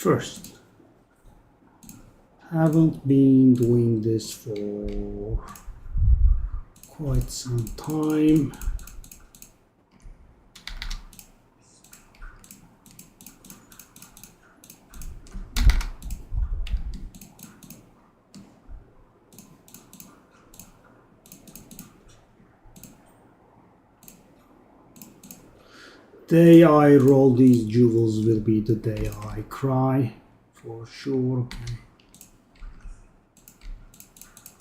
First, haven't been doing this for quite some time. Day I roll these jewels will be the day I cry, for sure. Okay.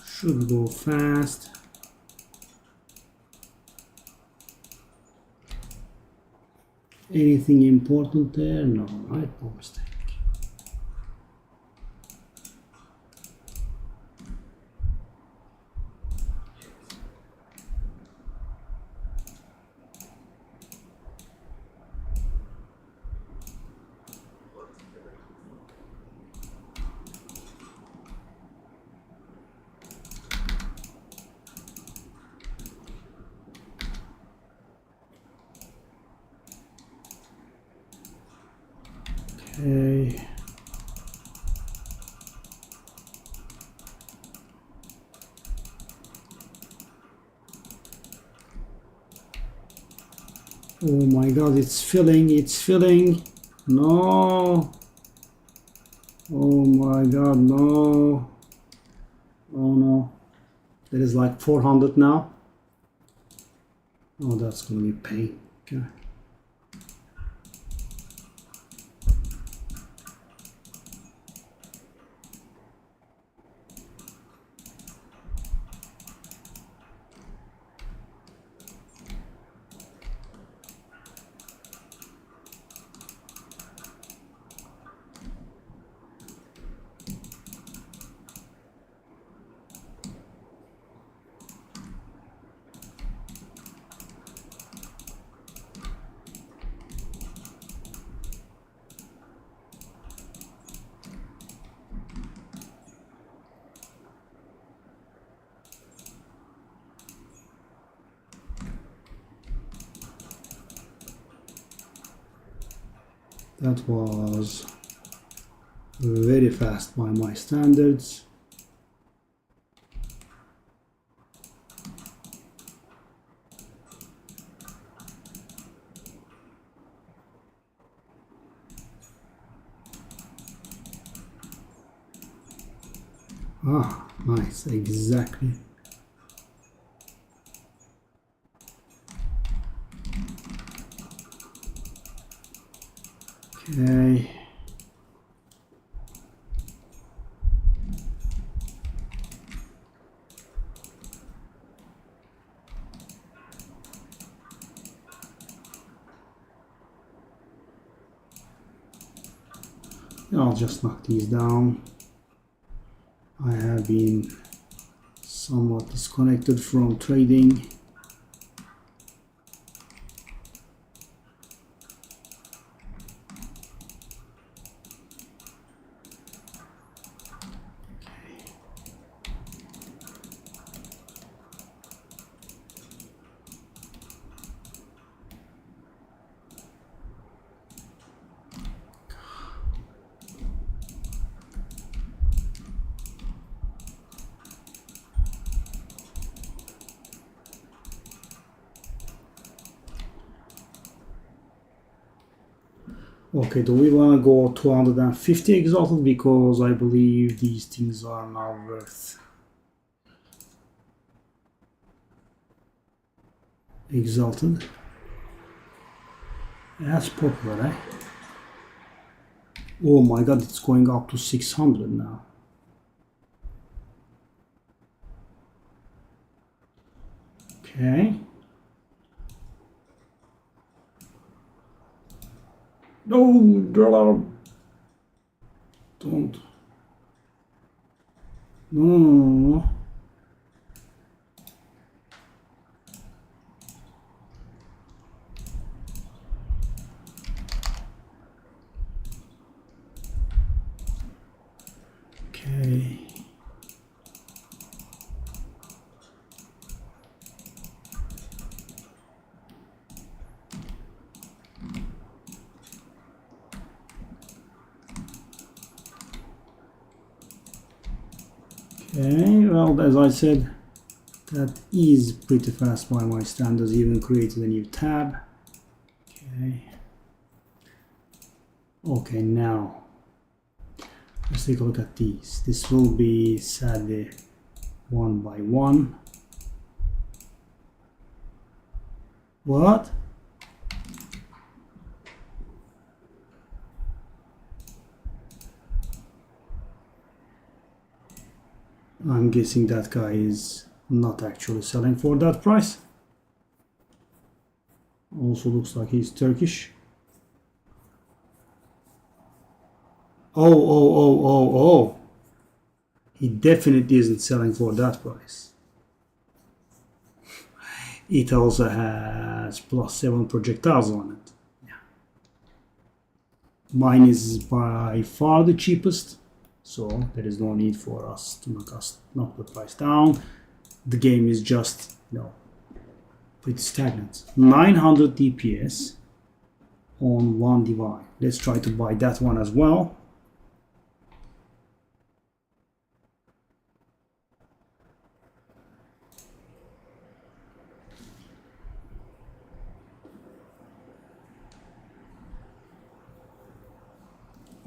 Should go fast. Anything important there? No, right? No mistake. Okay. Oh my god, it's filling, it's filling. No. Oh my god, no. Oh no. There is like 400 now. Oh, that's gonna be pain. Okay. That was very fast by my standards. Ah, nice, exactly. Okay. I'll just knock these down. I have been somewhat disconnected from trading. Okay, do we want to go 250 exalted, because I believe these things are now worth exalted. That's popular, eh? Oh my god, it's going up to 600 now. Okay. No, don't. No. Okay. Okay, well, as I said, that is pretty fast by my standards. Even created a new tab. Okay. Okay, now let's take a look at these. This will be sadly one by one. What? I'm guessing that guy is not actually selling for that price. Also looks like he's Turkish. Oh. He definitely isn't selling for that price. It also has +7 projectiles on it. Yeah. Mine is by far the cheapest, so there is no need for us to knock the price down. The game is just, pretty stagnant. 900 DPS on one divine. Let's try to buy that one as well.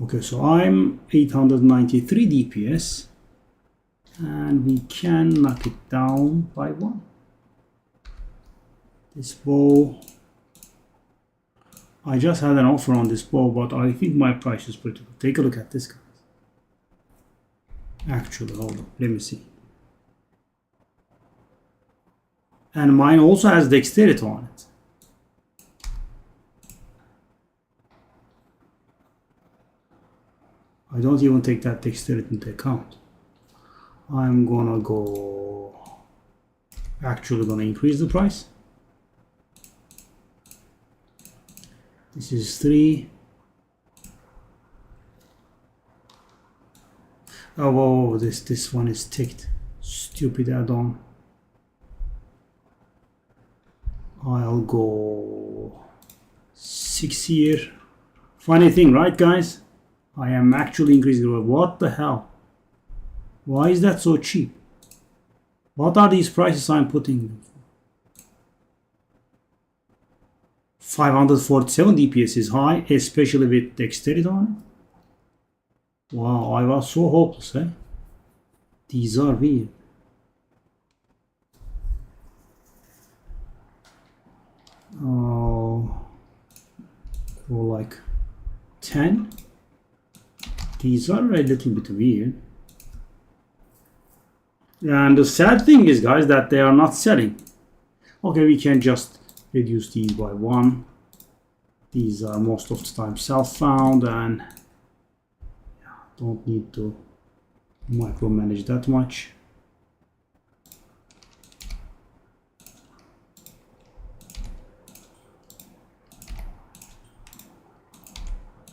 Okay, so I'm 893 DPS and we can knock it down by one. This bow, I just had an offer on this bow, but I think my price is pretty good. Take a look at this, guys. Actually, hold on, let me see. And mine also has dexterity on it. I don't even take that dexterity into account. I'm gonna actually gonna increase the price. This is 3. Oh, this one is ticked. Stupid add-on. I'll go 6 here. Funny thing, right, guys? I am actually increasing the. What the hell? Why is that so cheap? What are these prices I'm putting? 547 DPS is high, especially with dexterity on it. Wow, I was so hopeless, eh? These are weird. Oh, for like 10. These are a little bit weird. And the sad thing is, guys, that they are not selling. Okay, we can just reduce these by 1. These are most of the time self-found and don't need to micromanage that much.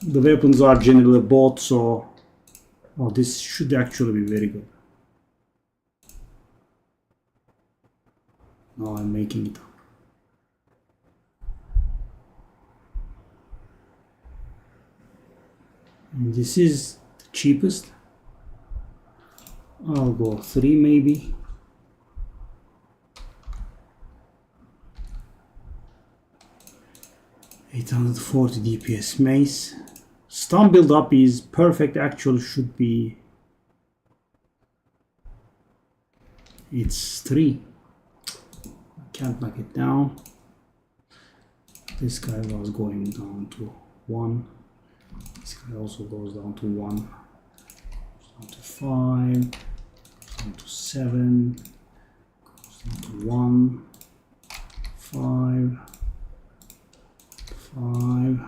The weapons are generally bought, so this should actually be very good. Now I'm making it up. And this is the cheapest. I'll go 3 maybe. $840 DPS mace. Stun build up is perfect. Actual should be. It's 3. I can't knock it down. This guy was going down to 1. This guy also goes down to 1. Goes down to 5. Goes down to 7. Goes down to 1. 5. 5.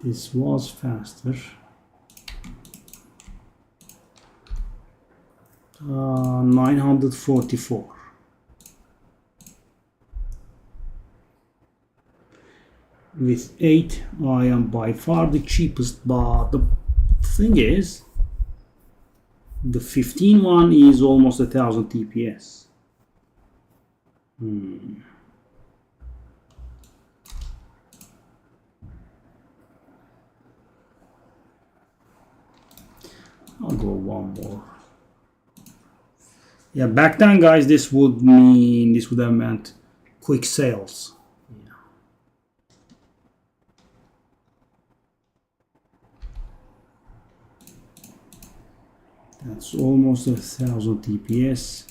This was faster. 944. With 8, I am by far the cheapest, but the thing is, the 15 one is almost 1000 TPS. I'll go one more. Yeah, back then, guys, this would have meant quick sales. Yeah. That's almost 1,000 TPS.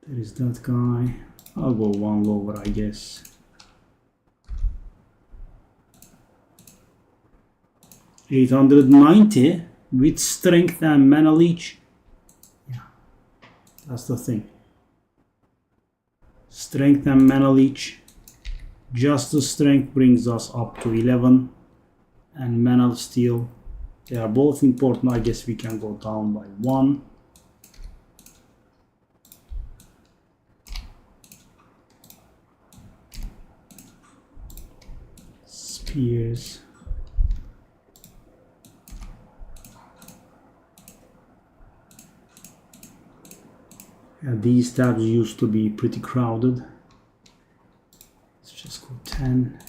There is that guy. I'll go one lower, I guess. $890 with strength and mana leech. Yeah, that's the thing. Strength and mana leech. Just the strength brings us up to 11, and mana steel. They are both important. I guess we can go down by 1. Spears. Yeah, these tabs used to be pretty crowded. Let's just go 10.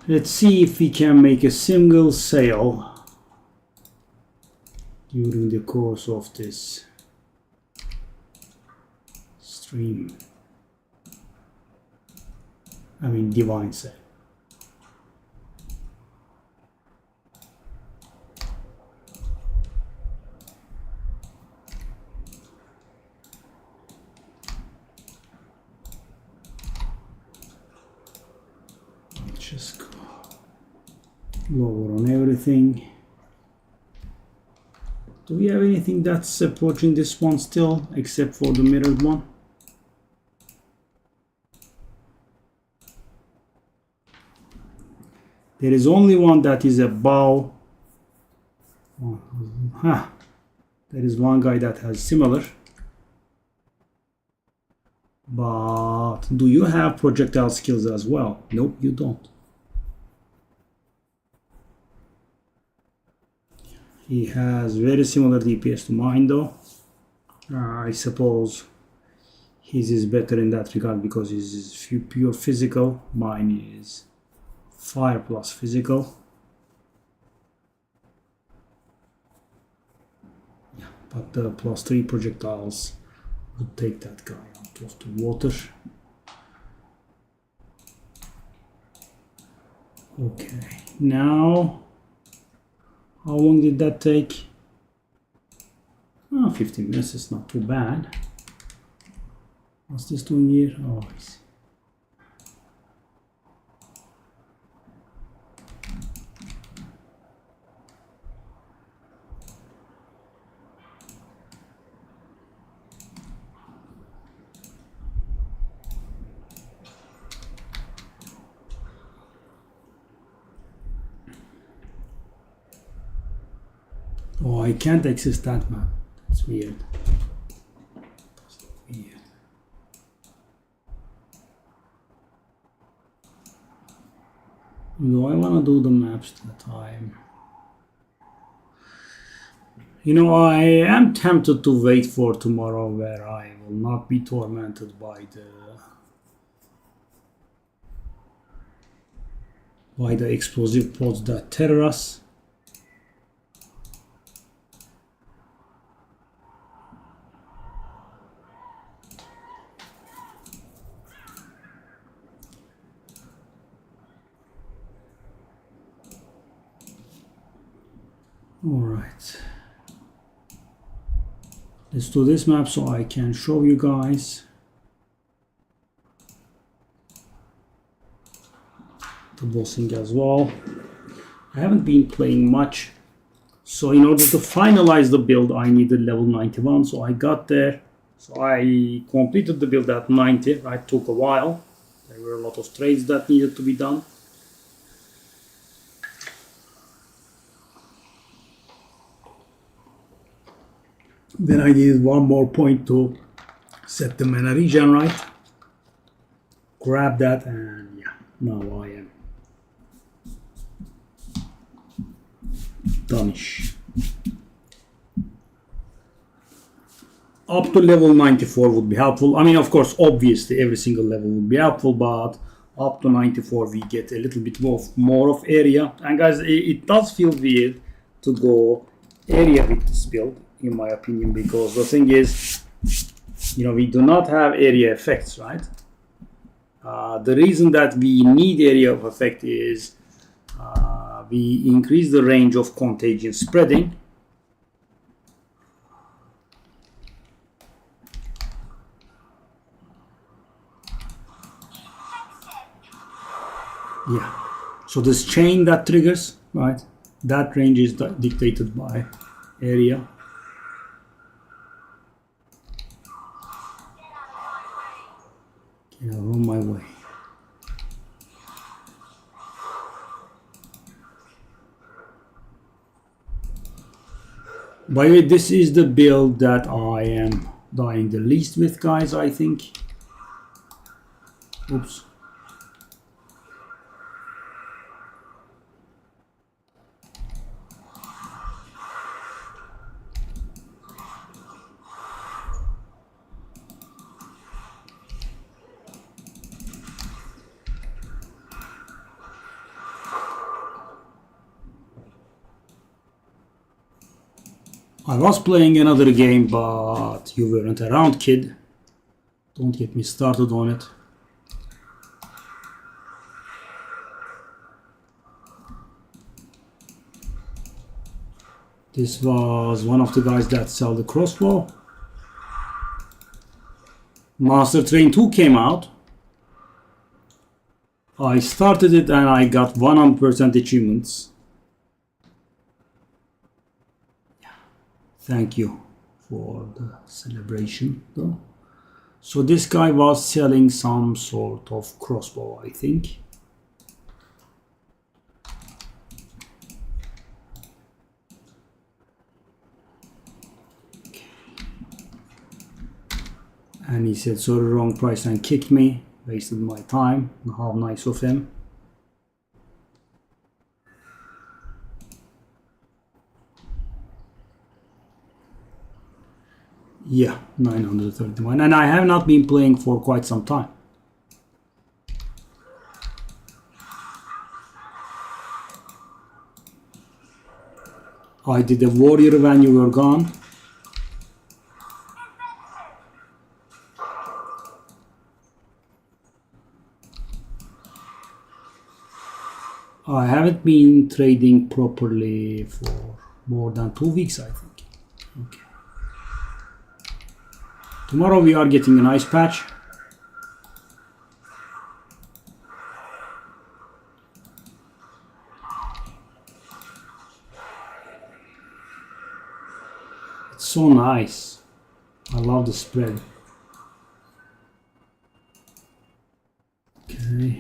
Let's see if we can make a single sale during the course of this stream. I mean, divine sale. Just go lower on everything. Do we have anything that's approaching this one still, except for the mirrored one? There is only one that is a bow. There is one guy that has similar. But do you have projectile skills as well? Nope, you don't. He has very similar DPS to mine though. I suppose his is better in that regard because his is pure physical. Mine is fire plus physical. Yeah, but the +3 projectiles would take that guy out of the water. Okay, now how long did that take? 15 minutes is not too bad. What's this doing here? Oh, I see. Oh, I can't access that map. That's weird. No, I want to do the maps that time. You know, I am tempted to wait for tomorrow where I will not be tormented by the explosive pods that terror us. Alright, let's do this map so I can show you guys the bossing as well. I haven't been playing much, so in order to finalize the build I needed level 91, so I got there. So I completed the build at 90, right? Took a while. There were a lot of trades that needed to be done. Then I needed one more point to set the mana regen right. Grab that, and yeah, now I am done-ish. Up to level 94 would be helpful. I mean, of course, obviously every single level would be helpful, but up to 94 we get a little bit more of area. And guys, it does feel weird to go area with this build, in my opinion, because the thing is, you know, we do not have area effects, right? The reason that we need area of effect is we increase the range of contagion spreading. Yeah, so this chain that triggers, right, that range is dictated by area. Get out of my way. By the way, this is the build that I am dying the least with, guys, I think. Oops. I was playing another game, but you weren't around, kid. Don't get me started on it. This was one of the guys that sell the crossbow. Master Train 2 came out. I started it and I got 100% achievements. Thank you for the celebration though. So this guy was selling some sort of crossbow, I think. And he said sorry, wrong price, and kicked me. Wasted my time. How nice of him. Yeah, 931, and I have not been playing for quite some time. I did a warrior when you were gone. I haven't been trading properly for more than 2 weeks, I think. Okay. Tomorrow we are getting an ice patch. It's so nice. I love the spread. Okay.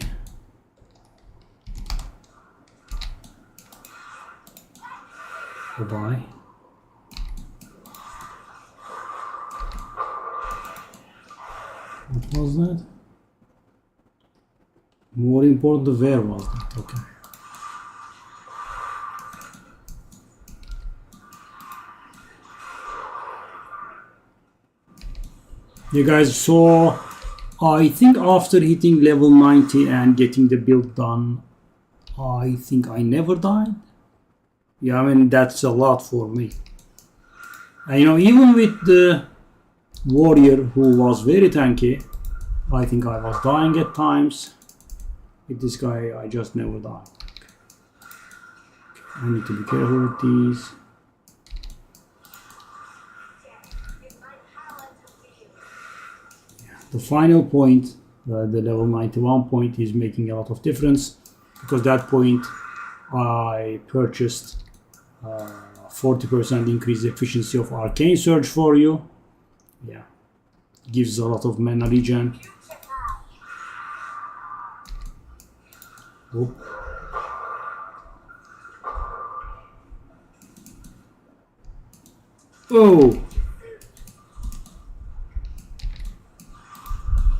Bye-bye. What was that? More important, where was that? Okay. You guys saw, I think after hitting level 90 and getting the build done, I think I never died. Yeah, I mean, that's a lot for me. And you know, even with the warrior who was very tanky, I think I was dying at times. With this guy, I just never died. I need to be careful with these. Yeah, the final point, the level 91 point, is making a lot of difference, because that point I purchased 40% increased efficiency of Arcane Surge for you. Yeah, gives a lot of mana regen. Oh. Oh,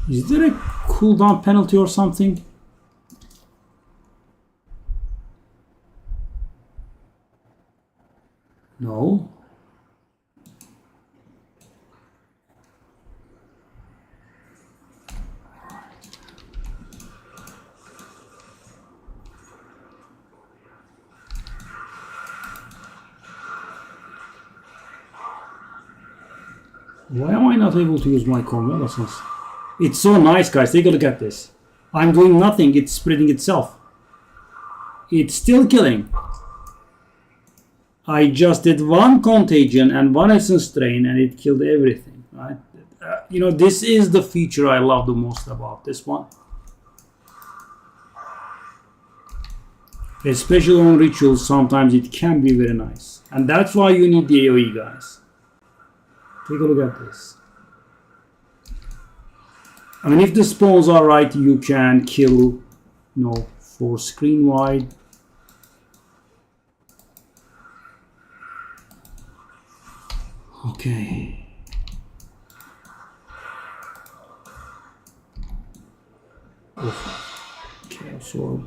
Is there a cooldown penalty or something? No. Why am I not able to use my convalescence? It's so nice, guys. Take a look at this. I'm doing nothing. It's spreading itself. It's still killing. I just did one contagion and one essence drain and it killed everything. Right? You know, this is the feature I love the most about this one. Especially on rituals, sometimes it can be very nice. And that's why you need the AoE, guys. Take a look at this. I mean, if the spawns are right, you can kill, you know, for screen wide. Okay. Okay, so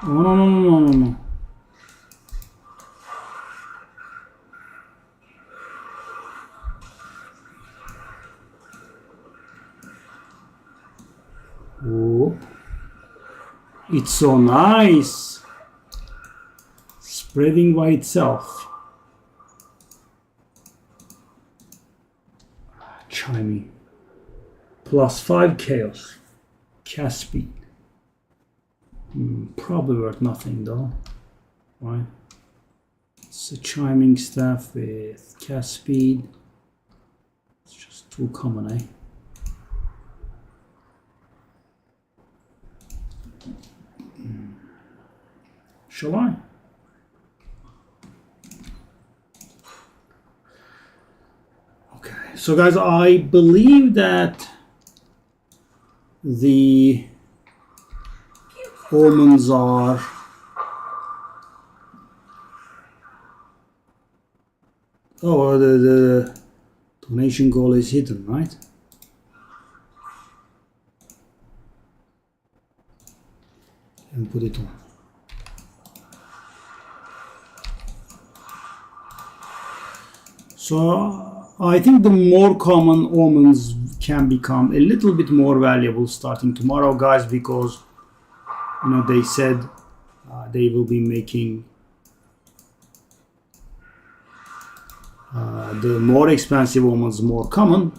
no. Oh, it's so nice. Spreading by itself. Chiming. +5 chaos. Cast speed. Probably worth nothing though, right? It's a chiming staff with cast speed. It's just too common, eh? Shall I? Okay, so guys, I believe that the omens are the donation goal is hidden, right? And put it on. So I think the more common omens can become a little bit more valuable starting tomorrow, guys, because you know they said they will be making the more expensive omens more common,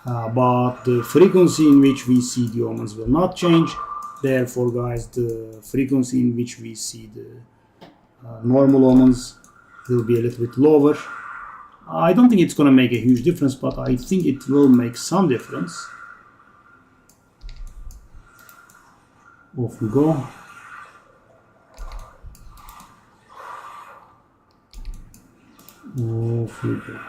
but the frequency in which we see the omens will not change. Therefore, guys, the frequency in which we see the normal omens will be a little bit lower. I don't think it's going to make a huge difference, but I think it will make some difference. Off we go. Off we go.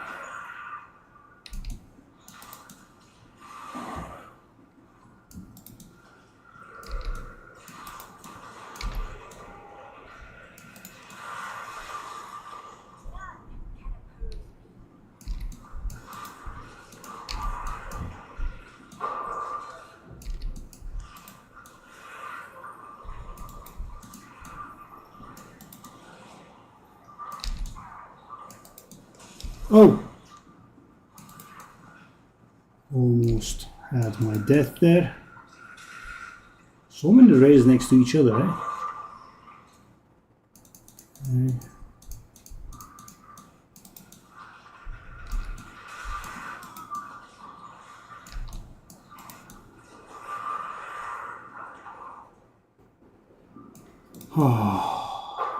Oh! Almost had my death there. So many rays next to each other, eh?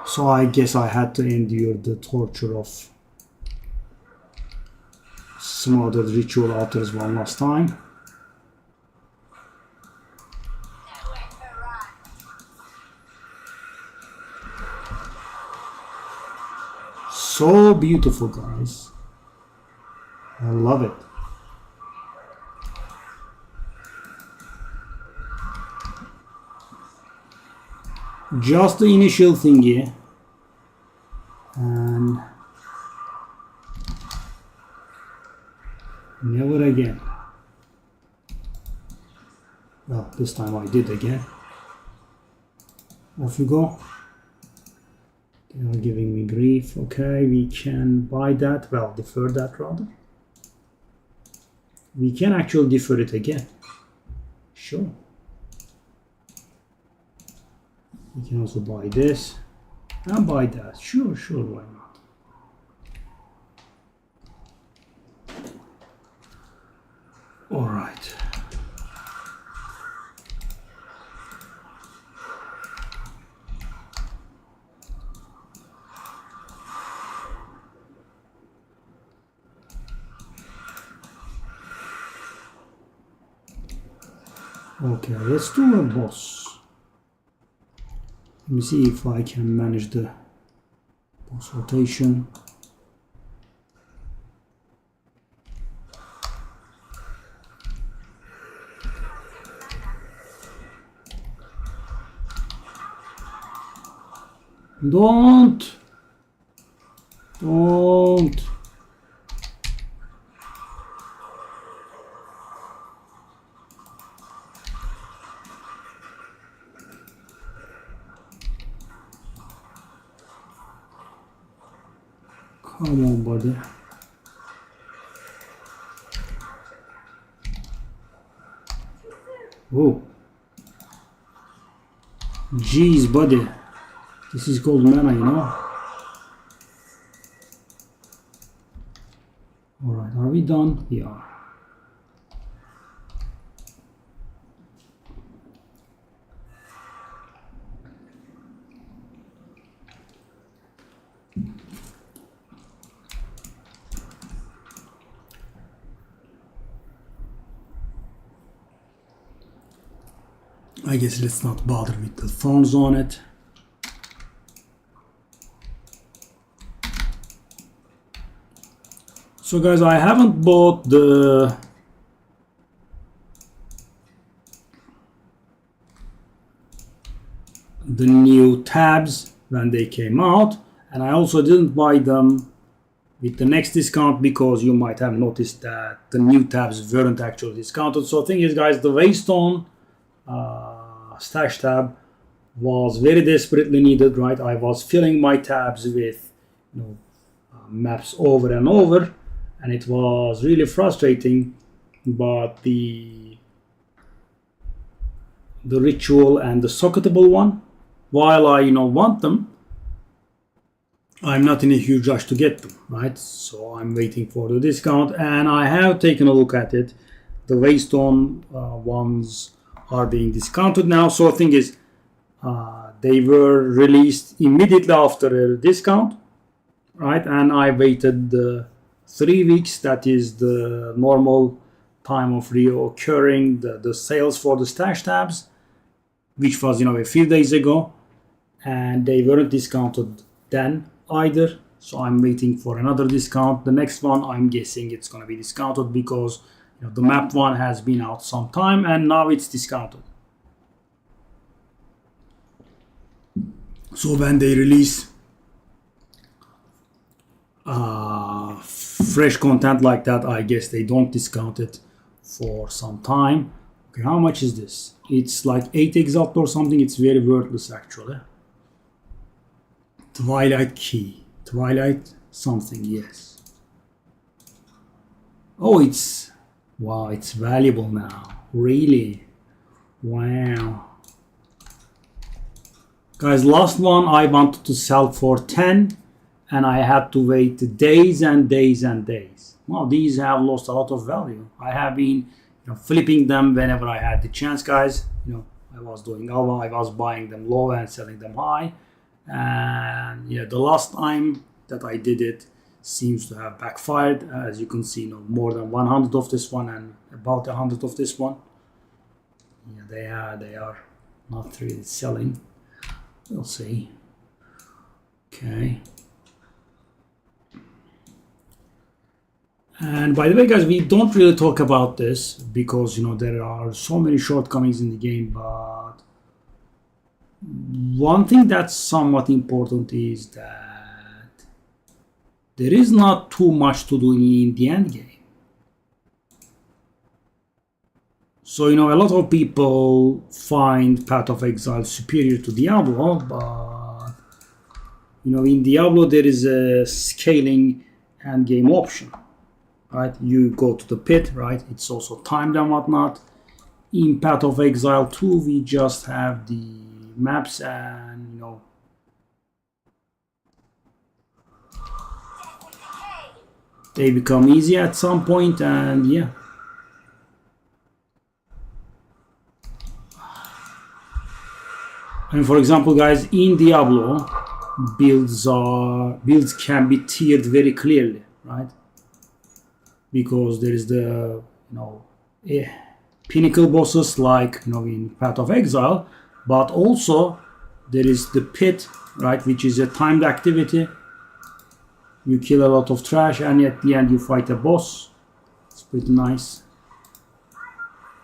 So I guess I had to endure the torture of some other ritual altars one last time. So beautiful, guys. I love it. Just the initial thingy, and never again. Well, this time I did again. Off you go. They are giving me grief. Okay, we can buy that. Well, defer that rather. We can actually defer it again. Sure. We can also buy this and buy that. Sure, why not? All right. Okay, let's do a boss. Let me see if I can manage the boss rotation. Don't. Come on, buddy. Oh. Jeez, buddy. This is called mana, you know. Alright, are we done? We are. I guess let's not bother with the thorns on it. So guys, I haven't bought the new tabs when they came out, and I also didn't buy them with the next discount because you might have noticed that the new tabs weren't actually discounted. So the thing is, guys, the Waystone stash tab was very desperately needed, right? I was filling my tabs with maps over and over, and it was really frustrating. But the ritual and the socketable one, while I want them, I'm not in a huge rush to get them, right? So I'm waiting for the discount, and I have taken a look at it. The Waystone ones are being discounted now. So the thing is, they were released immediately after a discount, right? And I waited 3 weeks. That is the normal time of reoccurring the sales for the stash tabs, which was a few days ago, and they weren't discounted then either. So I'm waiting for another discount. The next one, I'm guessing it's going to be discounted because the map one has been out some time and now it's discounted. So when they release fresh content like that, I guess they don't discount it for some time. Okay, how much is this? It's like 8 exalt or something. It's very worthless actually. Twilight key. Twilight something, yes. Oh, it's... Wow, it's valuable now. Really? Wow. Guys, last one I wanted to sell for 10 and I had to wait days and days and days. Well, these have lost a lot of value. I have been flipping them whenever I had the chance, guys. I was doing alpha, I was buying them low and selling them high. And yeah, the last time that I did it seems to have backfired. As you can see, more than 100 of this one and about 100 of this one. Yeah, they are not really selling. We'll see. Okay. And by the way, guys, we don't really talk about this because, you know, there are so many shortcomings in the game, but one thing that's somewhat important is that there is not too much to do in the end game. So, you know, a lot of people find Path of Exile superior to Diablo, but, you know, in Diablo there is a scaling end game option, right? You go to the pit, right? It's also timed and whatnot. In Path of Exile 2, we just have the maps and, you know, they become easy at some point, and yeah. And for example, guys, in Diablo, builds can be tiered very clearly, right? Because there is the, you know, pinnacle bosses like, you know, in Path of Exile, but also there is the pit, right, which is a timed activity. You kill a lot of trash, and at the end you fight a boss. It's pretty nice.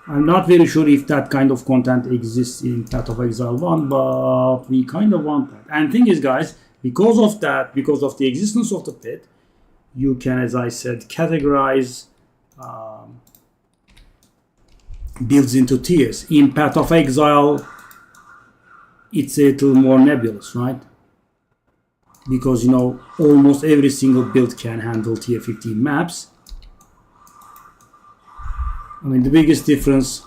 I'm not very sure if that kind of content exists in Path of Exile 1, but we kind of want that. And thing is, guys, because of that, because of the existence of the pit, you can, as I said, categorize builds into tiers. In Path of Exile, it's a little more nebulous, right? Because, you know, almost every single build can handle tier 15 maps. I mean, the biggest difference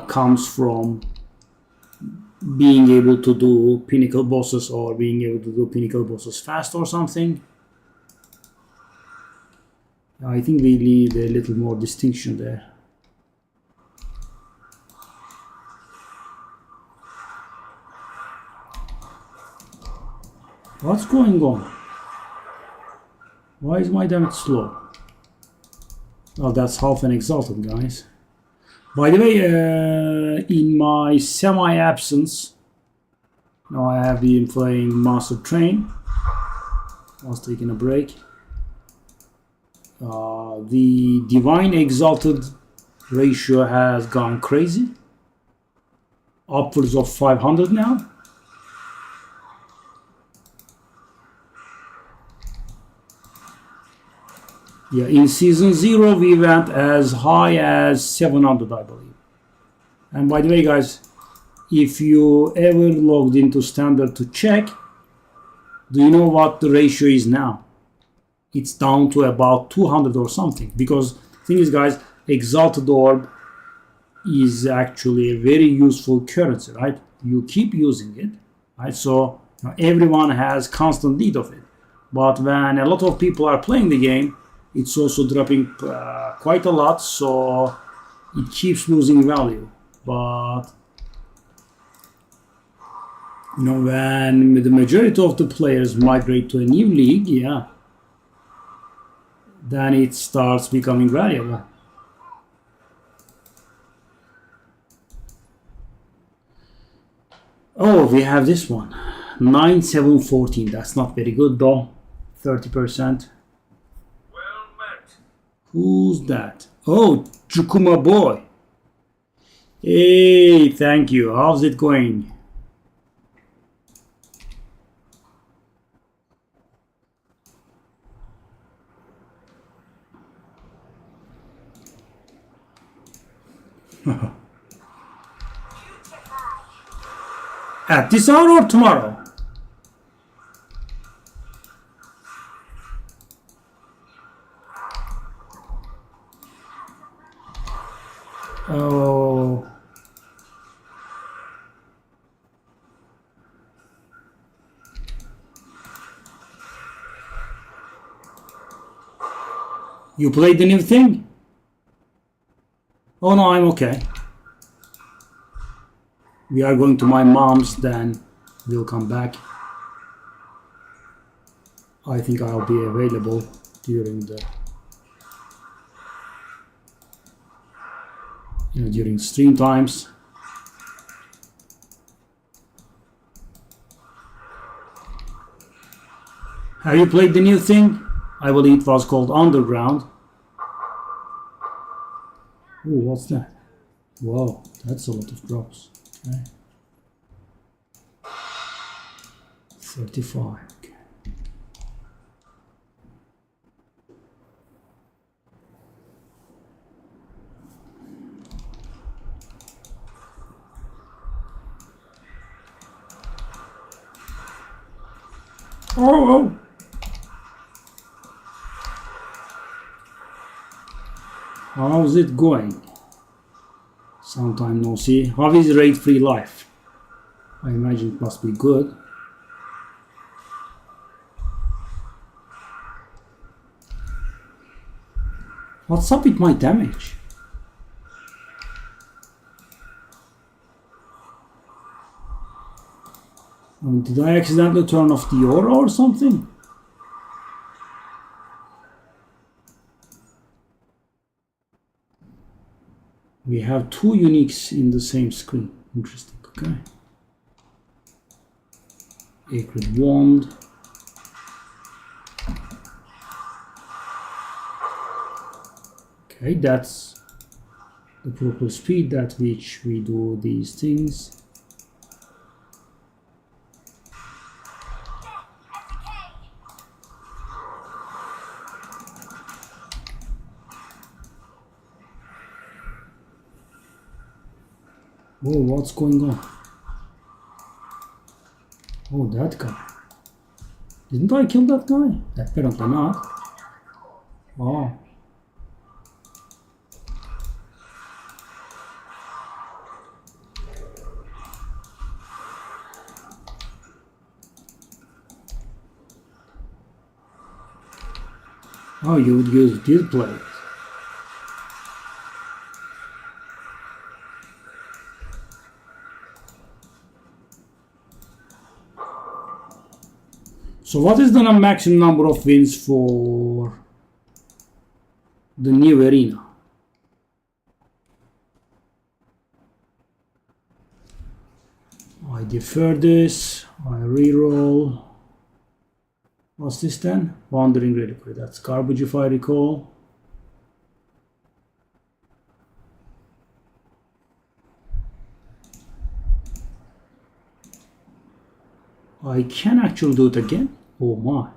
comes from being able to do pinnacle bosses or being able to do pinnacle bosses fast or something. I think we need a little more distinction there. What's going on? Why is my damage slow? Well, that's half an exalted, guys. By the way, in my semi-absence, now I have been playing Master Train. I was taking a break. The Divine Exalted ratio has gone crazy. Upwards of 500 now. Yeah, in Season 0 we went as high as 700, I believe. And by the way, guys, if you ever logged into Standard to check, do you know what the ratio is now? It's down to about 200 or something. Because the thing is, guys, Exalted Orb is actually a very useful currency, right? You keep using it, right? So everyone has constant need of it. But when a lot of people are playing the game, it's also dropping quite a lot, so it keeps losing value. But, you know, when the majority of the players migrate to a new league, yeah, then it starts becoming valuable. Oh, we have this one, 9714. That's not very good though. 30%. Who's that? Oh, Chukuma boy. Hey, thank you. How's it going? At this hour or tomorrow? Oh. You played the new thing? Oh no, I'm okay. We are going to my mom's, then we'll come back. I think I'll be available during the during stream times. Have you played the new thing? I believe it was called Underground. Ooh, what's that? Whoa, that's a lot of drops. Okay. 35. Okay. Oh! How's it going? Sometime no see. How is raid-free life? I imagine it must be good. What's up with my damage? I mean, did I accidentally turn off the aura or something? We have two uniques in the same screen. Interesting, okay. Acrid Wand. Okay, that's the proper speed at which we do these things. Whoa, what's going on? Oh, that guy. Didn't I kill that guy? Apparently not. Oh. Oh, you would use this plate. So what is the maximum number of wins for the new arena? I defer this, I reroll. What's this then? Wandering Reliquary, that's garbage if I recall. I can actually do it again. Oh my.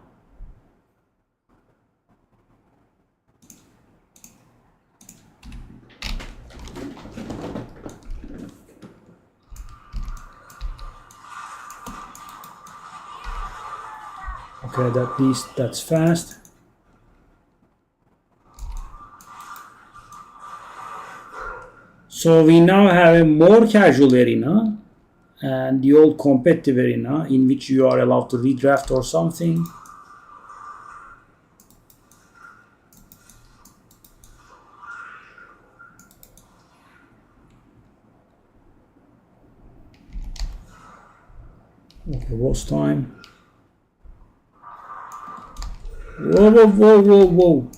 Okay, at least that's fast. So we now have a more casual arena and the old competitive arena in which you are allowed to redraft or something. Okay, what's time? Whoa, whoa, whoa, whoa, whoa.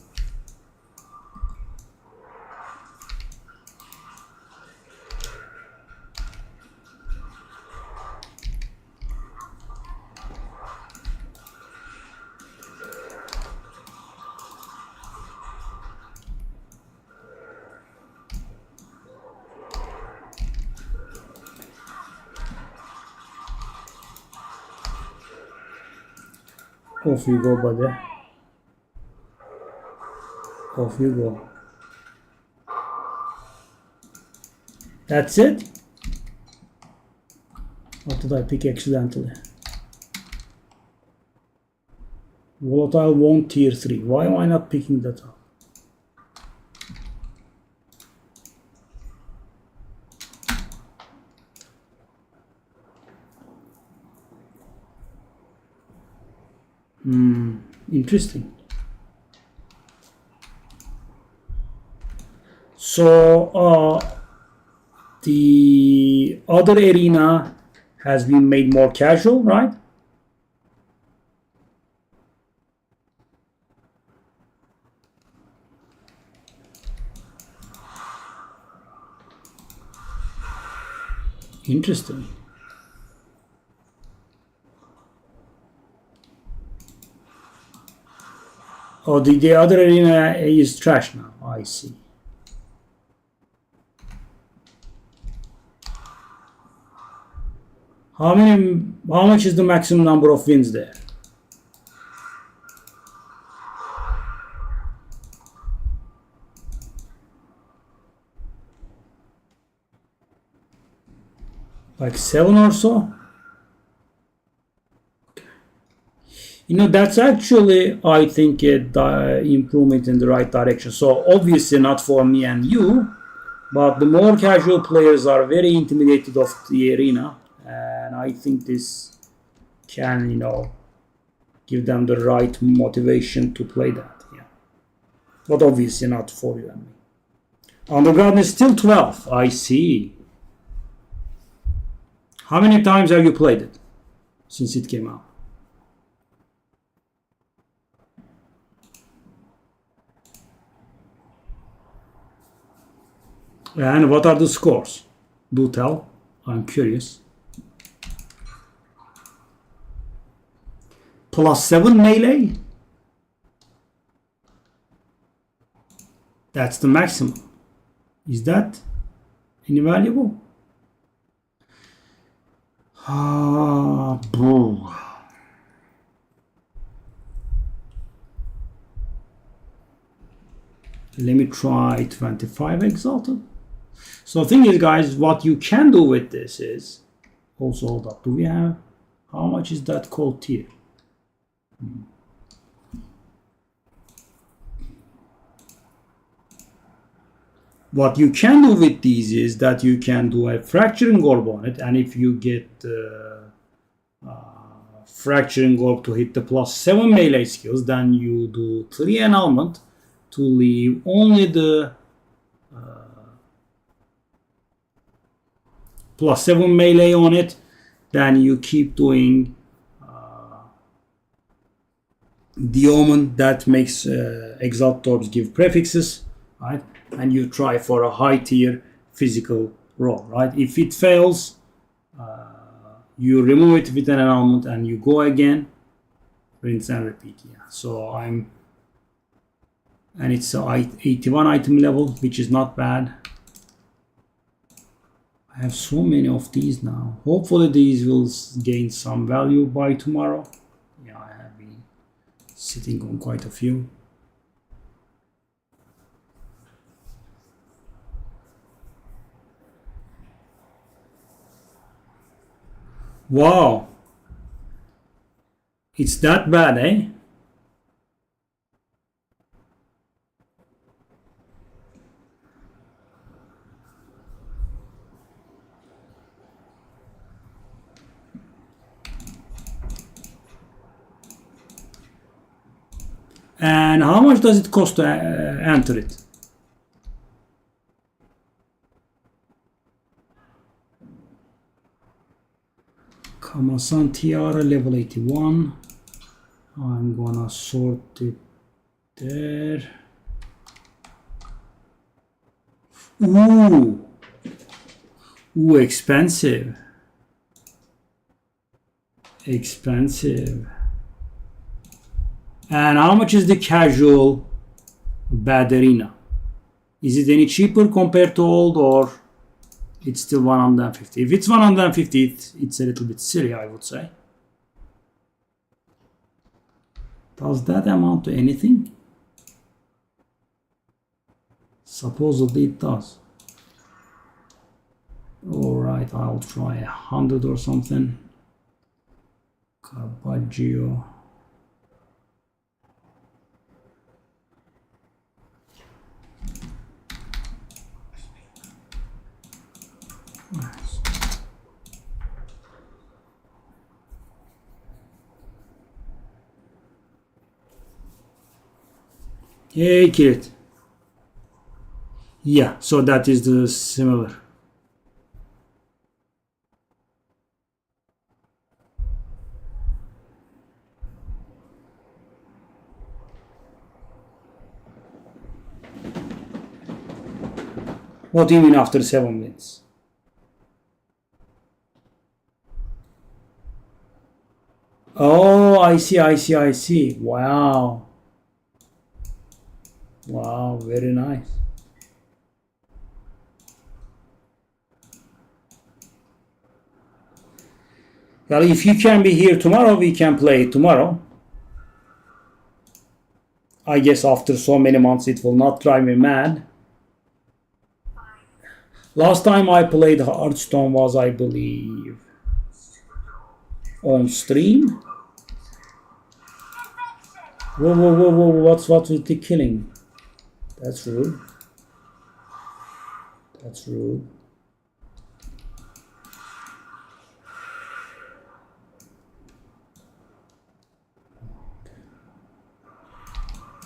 Off you go, buddy. Off you go. That's it? What did I pick accidentally? Volatile Wand tier 3. Why am I not picking that up? Interesting. So the other arena has been made more casual, right? Interesting. Oh, the other arena is trash now. I see. How much is the maximum number of wins there? Like 7 or so? You know, that's actually, I think, a improvement in the right direction. So obviously not for me and you, but the more casual players are very intimidated of the arena, and I think this can, you know, give them the right motivation to play that. Yeah, but obviously not for you and me. Underground is still 12. I see. How many times have you played it since it came out? And what are the scores? Do tell. I'm curious. +7 melee? That's the maximum. Is that invaluable? Boo. Let me try 25 exalted. So the thing is, guys, what you can do with this is also, hold up, do we have, how much is that called tier? What you can do with these is that you can do a fracturing orb on it, and if you get fracturing orb to hit the +7 melee skills, then you do 3 annulment to leave only the +7 melee on it. Then you keep doing the omen that makes exalt orbs give prefixes, right? And you try for a high tier physical roll, right? If it fails, you remove it with an annulment and you go again, rinse and repeat. Yeah. So and it's 81 item level, which is not bad. I have so many of these now. Hopefully these will gain some value by tomorrow. Yeah, I have been sitting on quite a few. Wow. It's that bad, eh? And how much does it cost to enter it? Kamasan Tiara level 81. I'm gonna sort it there. Ooh, expensive. Expensive. And how much is the casual bad arena? Is it any cheaper compared to old, or it's still 150? If it's 150, it's a little bit silly, I would say. Does that amount to anything? Supposedly it does. Alright, I'll try 100 or something. Carbaggio. Hey kid. Yeah, so that is the similar. What do you mean after 7 wins? Oh, I see. Wow. Wow, very nice. Well, if you can be here tomorrow, we can play tomorrow. I guess after so many months, it will not drive me mad. Last time I played Hearthstone was, I believe, on stream. Whoa, whoa, whoa, whoa, what's with the killing? That's rude. That's rude.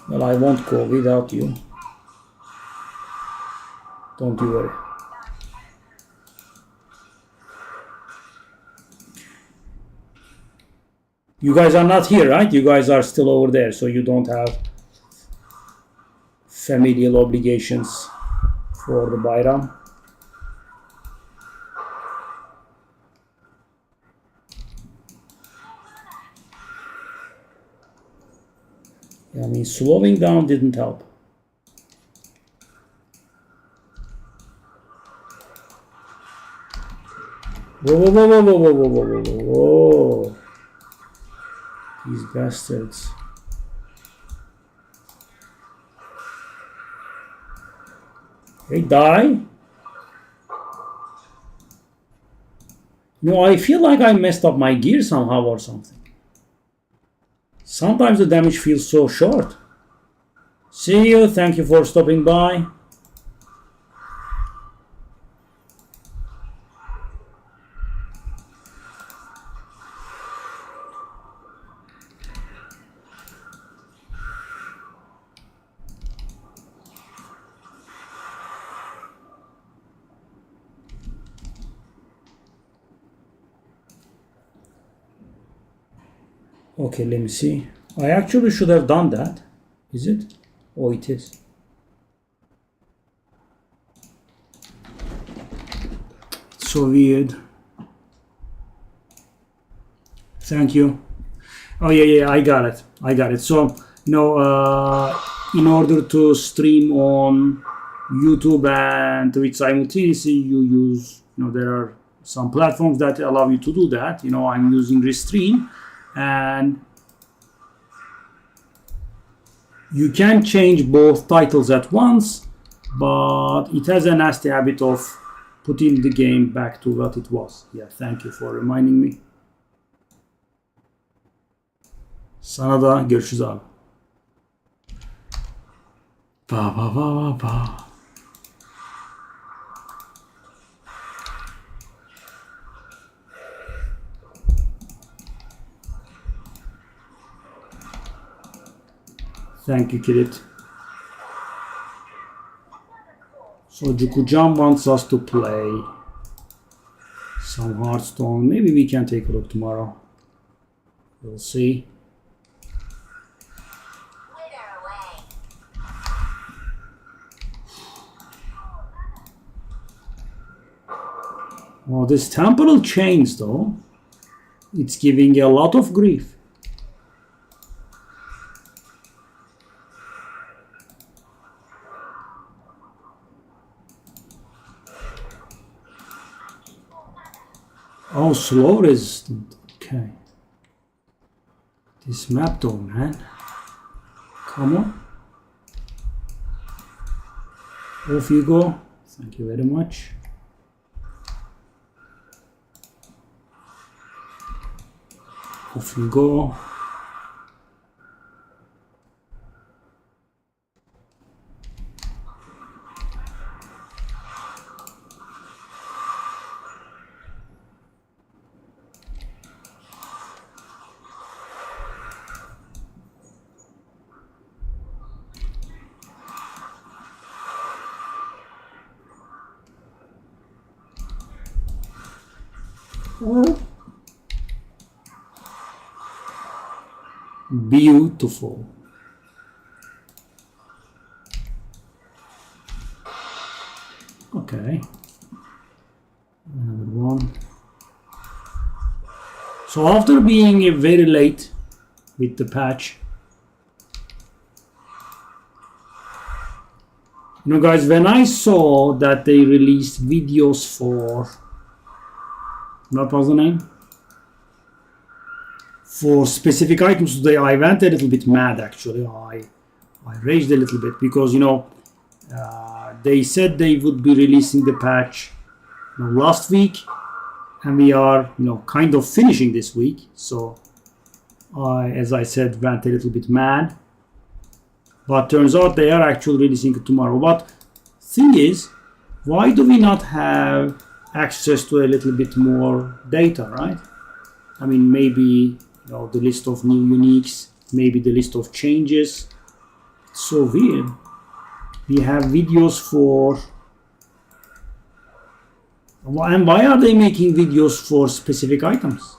Well, I won't go without you. Don't you worry. You guys are not here, right? You guys are still over there, so you don't have familial obligations for the Bayram. I mean, slowing down didn't help. Whoa, whoa, whoa, whoa, whoa, whoa, whoa, whoa, whoa. These bastards. Hey, die. No, I feel like I messed up my gear somehow or something. Sometimes the damage feels so short. See you. Thank you for stopping by. Okay, let me see. I actually should have done that. Is it? Oh, it is. It's so weird. Thank you. Oh, yeah, I got it. So, in order to stream on YouTube and Twitch simultaneously, you use, there are some platforms that allow you to do that. I'm using Restream. And you can change both titles at once, but it has a nasty habit of putting the game back to what it was. Yeah, thank you for reminding me. Sana da görüşürüz abi. Ba ba ba ba ba. Thank you, Kirit. So Jukujan wants us to play some Hearthstone. Maybe we can take a look tomorrow. We'll see. Well, this temporal chains, though, it's giving a lot of grief. Oh, slow resistant. Okay. This map though, man. Come on. Off you go. Thank you very much. Off you go. Beautiful. Okay. Another one. So after being very late with the patch, You know, guys, when I saw that they released videos for, what was the name? For specific items today, I went a little bit mad actually. I raged a little bit because, you know, they said they would be releasing the patch, you know, last week, and we are, you know, kind of finishing this week. So I, as I said, went a little bit mad. But turns out they are actually releasing it tomorrow. But thing is, why do we not have access to a little bit more data, right? I mean, maybe, you know, the list of new uniques, maybe the list of changes. It's so weird. We have videos for, and why are they making videos for specific items?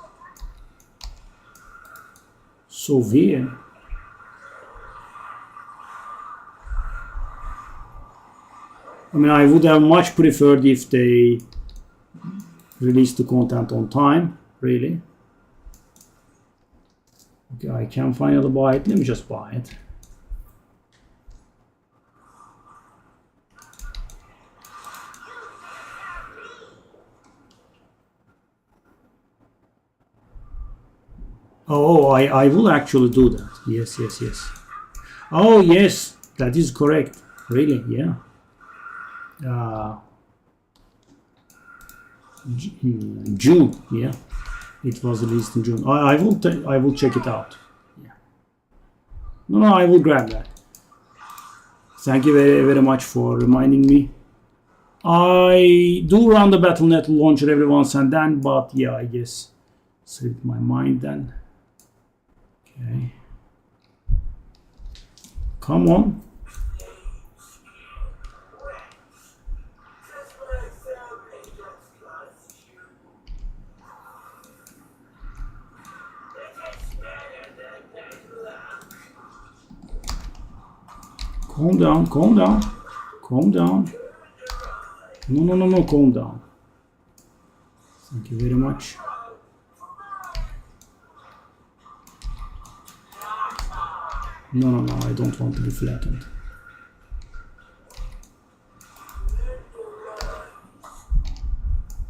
So weird. I mean, I would have much preferred if they released the content on time, really. Okay, I can't finally buy it. Let me just buy it. Oh, I will actually do that. Yes, yes, yes. Oh, yes, that is correct. Really, yeah. June, yeah, it was released in June. I will check it out. Yeah. No, I will grab that. Thank you very, very much for reminding me. I do run the Battle.net launcher every once and then, but yeah, I guess slipped my mind then. Okay, come on. Calm down, calm down, calm down. No, calm down. Thank you very much. No, I don't want to be flattened.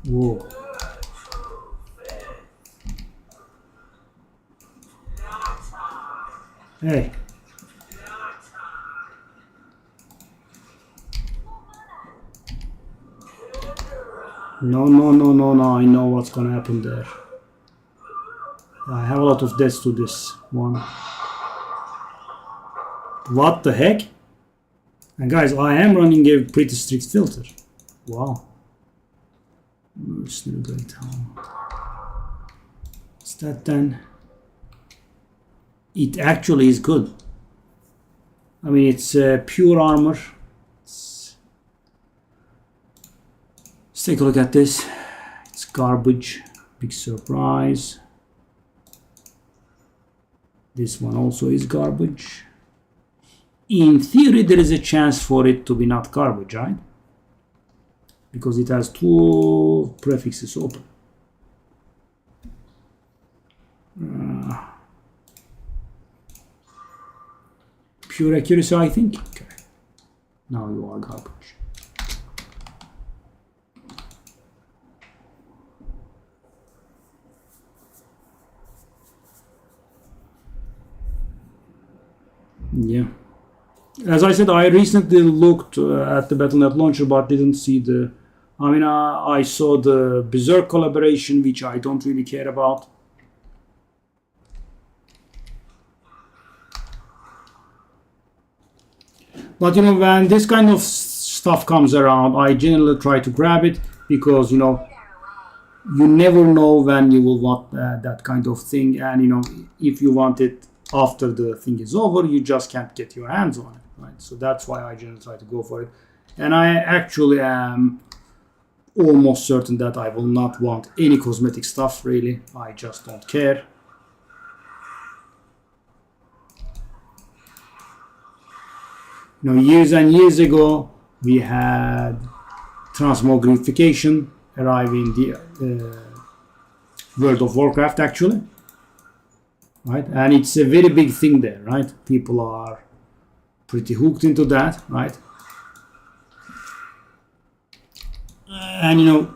Whoa. Hey. No, I know what's gonna happen there. I have a lot of deaths to this one. What the heck? And guys, I am running a pretty strict filter. Wow. Mercenary Great Town. What's that then? It actually is good. I mean, it's pure armor. Let's take a look at this. It's garbage. Big surprise. This one also is garbage. In theory, there is a chance for it to be not garbage, right? Because it has two prefixes open. Pure accuracy, I think. Okay. Now you are garbage. Yeah. As I said, I recently looked at the Battle.net launcher, but didn't see the... I mean, I saw the Berserk collaboration, which I don't really care about. But, you know, when this kind of stuff comes around, I generally try to grab it because, you know, you never know when you will want that kind of thing. And, you know, if you want it after the thing is over, you just can't get your hands on it. Right? So that's why I generally try to go for it. And I actually am almost certain that I will not want any cosmetic stuff, really. I just don't care. You know, years and years ago, we had transmogrification arrive in the World of Warcraft, actually. Right? And it's a very big thing there, right? People are pretty hooked into that, right? And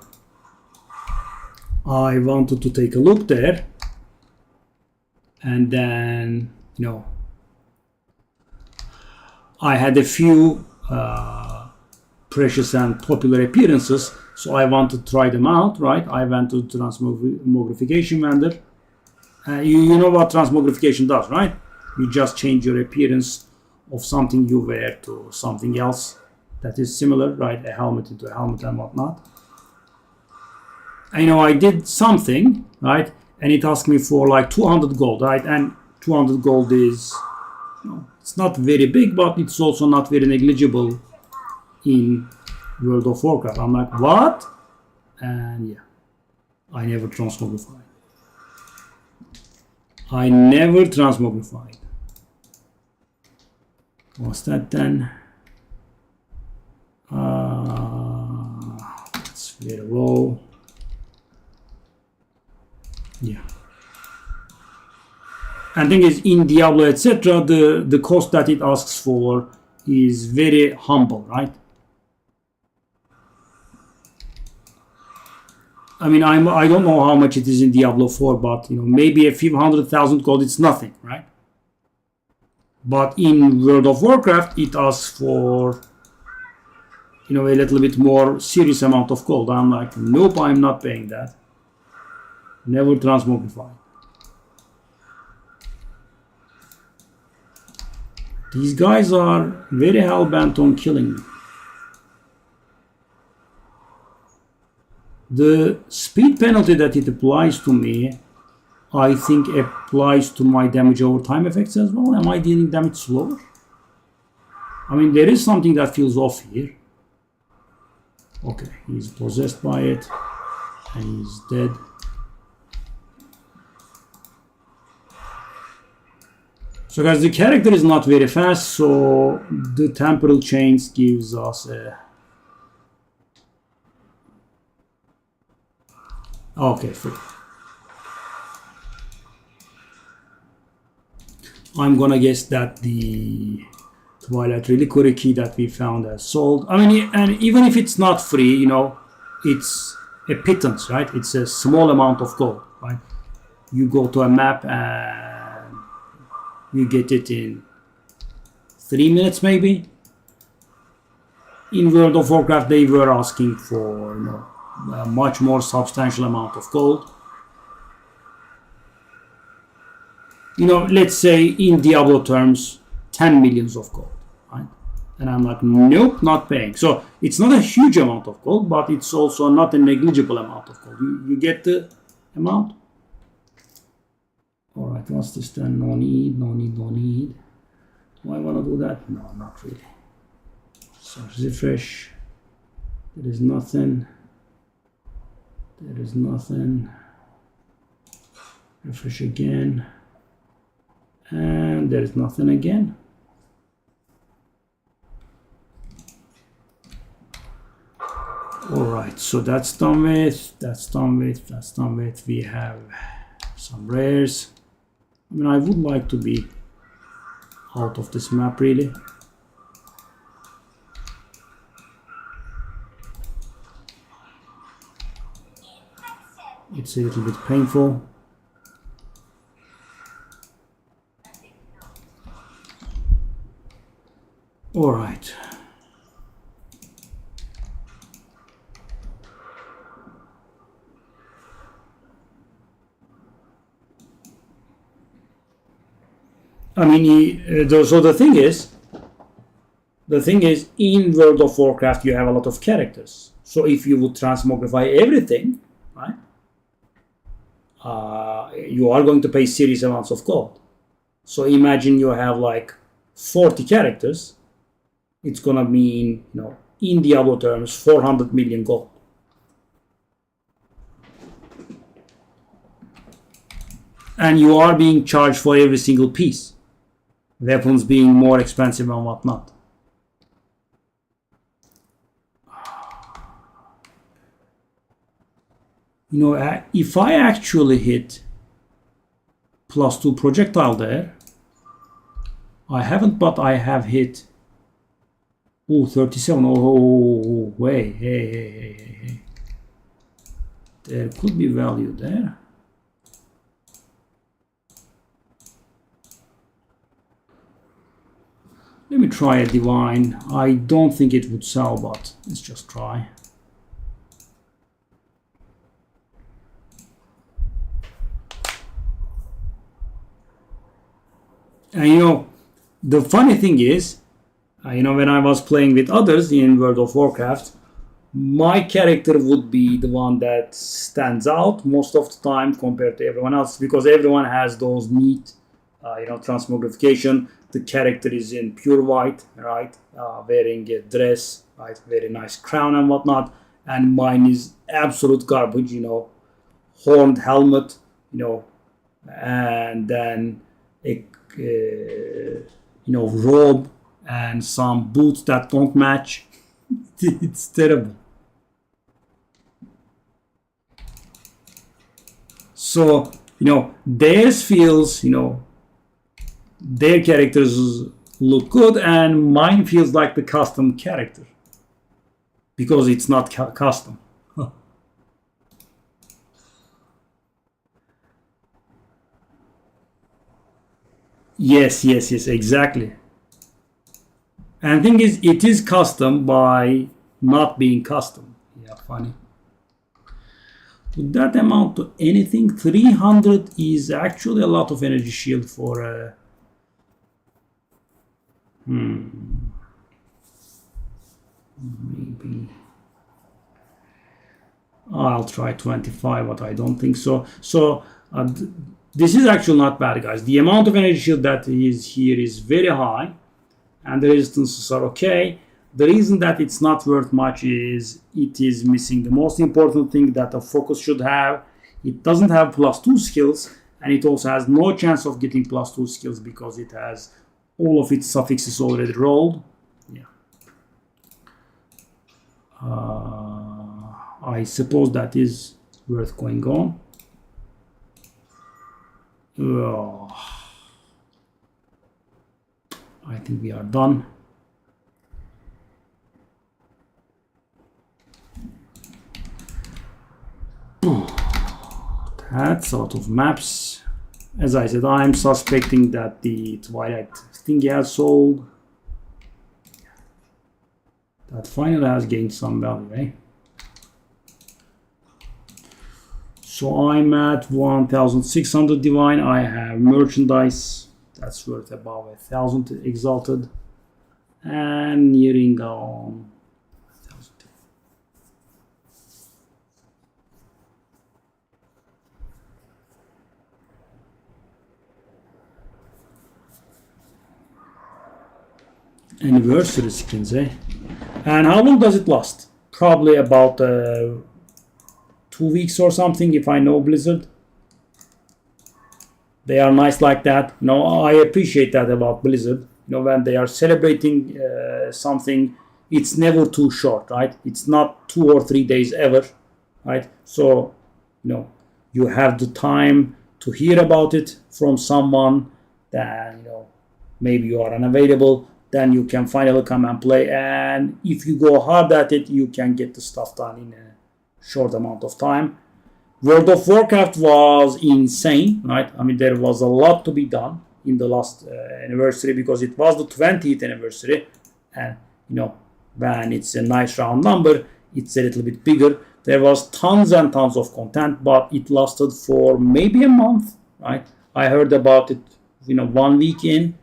I wanted to take a look there, and then I had a few precious and popular appearances, so I want to try them out, right? I went to transmogrification vendor. You know what transmogrification does, right? You just change your appearance of something you wear to something else that is similar, right? A helmet into a helmet and whatnot. I did something, right? And it asked me for like 200 gold, right? And 200 gold is, it's not very big, but it's also not very negligible in World of Warcraft. I'm like, what? And yeah, I never transmogrified. I never transmogrified. What's that then? That's very low. Yeah. And thing is, in Diablo, etc., the cost that it asks for is very humble, right? I mean, I don't know how much it is in Diablo 4, but maybe a few 100,000 gold, it's nothing, right? But in World of Warcraft, it asks for a little bit more serious amount of gold. I'm like, nope, I'm not paying that. Never transmogrify. These guys are very hell-bent on killing me. The speed penalty that it applies to me, I think applies to my damage over time effects as well. Am I dealing damage slower? I mean, there is something that feels off here. Okay, he's possessed by it and he's dead. So guys, the character is not very fast, so the temporal chains gives us a... Okay, free. I'm gonna guess that the Twilight Reliquary key that we found has sold. I mean, and even if it's not free, it's a pittance, right? It's a small amount of gold, right? You go to a map and you get it in 3 minutes, maybe. In World of Warcraft, they were asking for a much more substantial amount of gold. Let's say in Diablo terms, 10 millions of gold, right? And I'm like, nope, not paying. So it's not a huge amount of gold, but it's also not a negligible amount of gold. You get the amount? All right, what's this then? No need, no need, no need. Do I want to do that? No, not really. So refresh. There is nothing. There is nothing. Refresh again. And there is nothing again. All right, so that's done with. That's done with. That's done with. We have some rares. I mean, I would like to be out of this map, really. It's a little bit painful. All right. I mean, so the thing is, in World of Warcraft, you have a lot of characters. So if you would transmogrify everything, right, you are going to pay serious amounts of gold. So imagine you have like 40 characters. It's gonna mean, in Diablo terms, 400 million gold. And you are being charged for every single piece. Weapons being more expensive and whatnot. If I actually hit +2 projectile there, I haven't, but I have hit 37. Oh, wait, hey. There could be value there. Let me try a divine. I don't think it would sell, but let's just try. And you know, the funny thing is, you know, when I was playing with others in World of Warcraft, my character would be the one that stands out most of the time compared to everyone else, because everyone has those neat, you know, transmogrification. The character is in pure white, right? Wearing a dress, right? Very nice crown and whatnot. And mine is absolute garbage, you know, horned helmet, you know, and then a you know, robe and some boots that don't match. It's terrible. So, you know, theirs feels, you know, their characters look good, and mine feels like the custom character because it's not custom. Yes, exactly. And the thing is, it is custom by not being custom. Yeah, funny. Would that amount to anything? 300 is actually a lot of energy shield for a... Maybe... I'll try 25, but I don't think so. So, this is actually not bad, guys. The amount of energy shield that is here is very high, and the resistances are okay. The reason that it's not worth much is it is missing the most important thing that a focus should have. It doesn't have +2 skills, and it also has no chance of getting +2 skills because it has all of its suffixes already rolled. Yeah. I suppose that is worth going on. Oh. I think we are done. That's a lot of maps. As I said, I'm suspecting that the Twilight thingy has sold. That finally has gained some value, eh? So I'm at 1,600 divine. I have merchandise that's worth about 1,000 exalted, and nearing on 1,000. Anniversary skins, eh? And how long does it last? Probably about 2 weeks or something, if I know Blizzard. They are nice like that. You know, I appreciate that about Blizzard. You know, when they are celebrating something, it's never too short, right? It's not 2 or 3 days ever, right? So, you know, you have the time to hear about it from someone. Then, you know, maybe you are unavailable. Then you can finally come and play. And if you go hard at it, you can get the stuff done in a short amount of time. World of Warcraft was insane, right? I mean, there was a lot to be done in the last anniversary because it was the 20th anniversary. And, you know, when it's a nice round number, it's a little bit bigger. There was tons and tons of content, but it lasted for maybe a month, right? I heard about it, you know, 1 week in.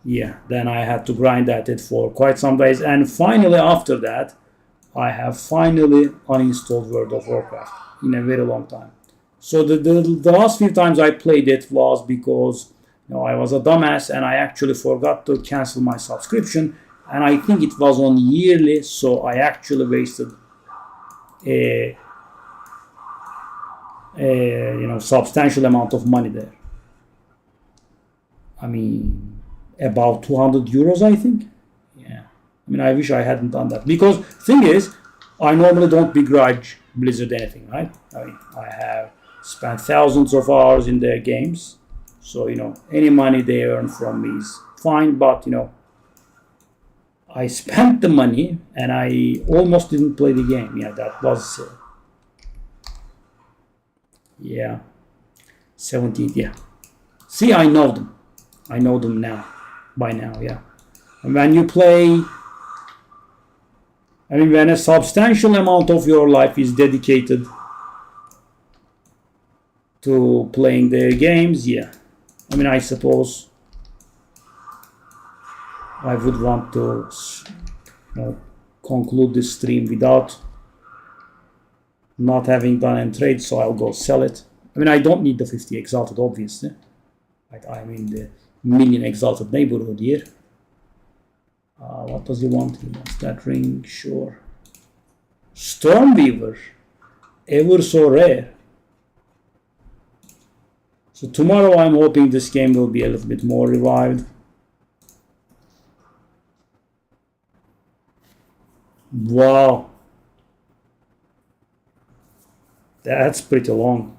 Yeah, then I had to grind at it for quite some days. And finally, after that, I have finally uninstalled World of Warcraft in a very long time. So the last few times I played it was because, you know, I was a dumbass and I actually forgot to cancel my subscription, and I think it was on yearly, so I actually wasted a you know, substantial amount of money there. I mean, about 200 euros, I think. Yeah. I mean, I wish I hadn't done that, because thing is, I normally don't begrudge Blizzard anything, right? I mean, I have spent thousands of hours in their games, so, you know, any money they earn from me is fine, but, you know, I spent the money and I almost didn't play the game. Yeah, that was Yeah. 17, yeah. See, I know them. I know them now. By now, yeah. And when you play, I mean, when a substantial amount of your life is dedicated to playing their games, yeah. I mean, I suppose I would want to, you know, conclude this stream without not having done any trade, so I'll go sell it. I mean, I don't need the 50 exalted, obviously. I'm in the million exalted neighborhood here. What does he want? He wants that ring, sure. Stormweaver, ever so rare. So tomorrow I'm hoping this game will be a little bit more revived. Wow. That's pretty long.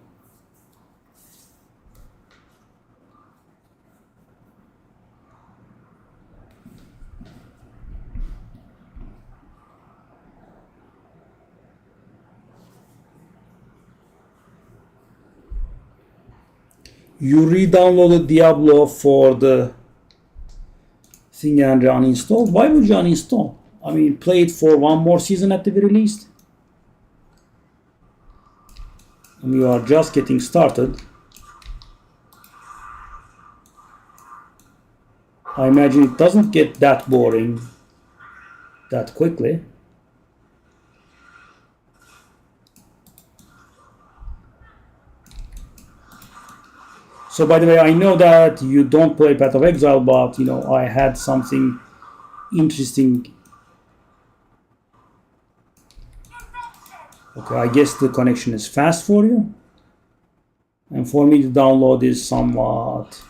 You re-downloaded Diablo for the thing and uninstall. Why would you uninstall? I mean, play it for one more season at the very least. And you are just getting started. I imagine it doesn't get that boring that quickly. So, by the way, I know that you don't play Path of Exile, but, you know, I had something interesting. Okay, I guess the connection is fast for you. And for me to download is somewhat...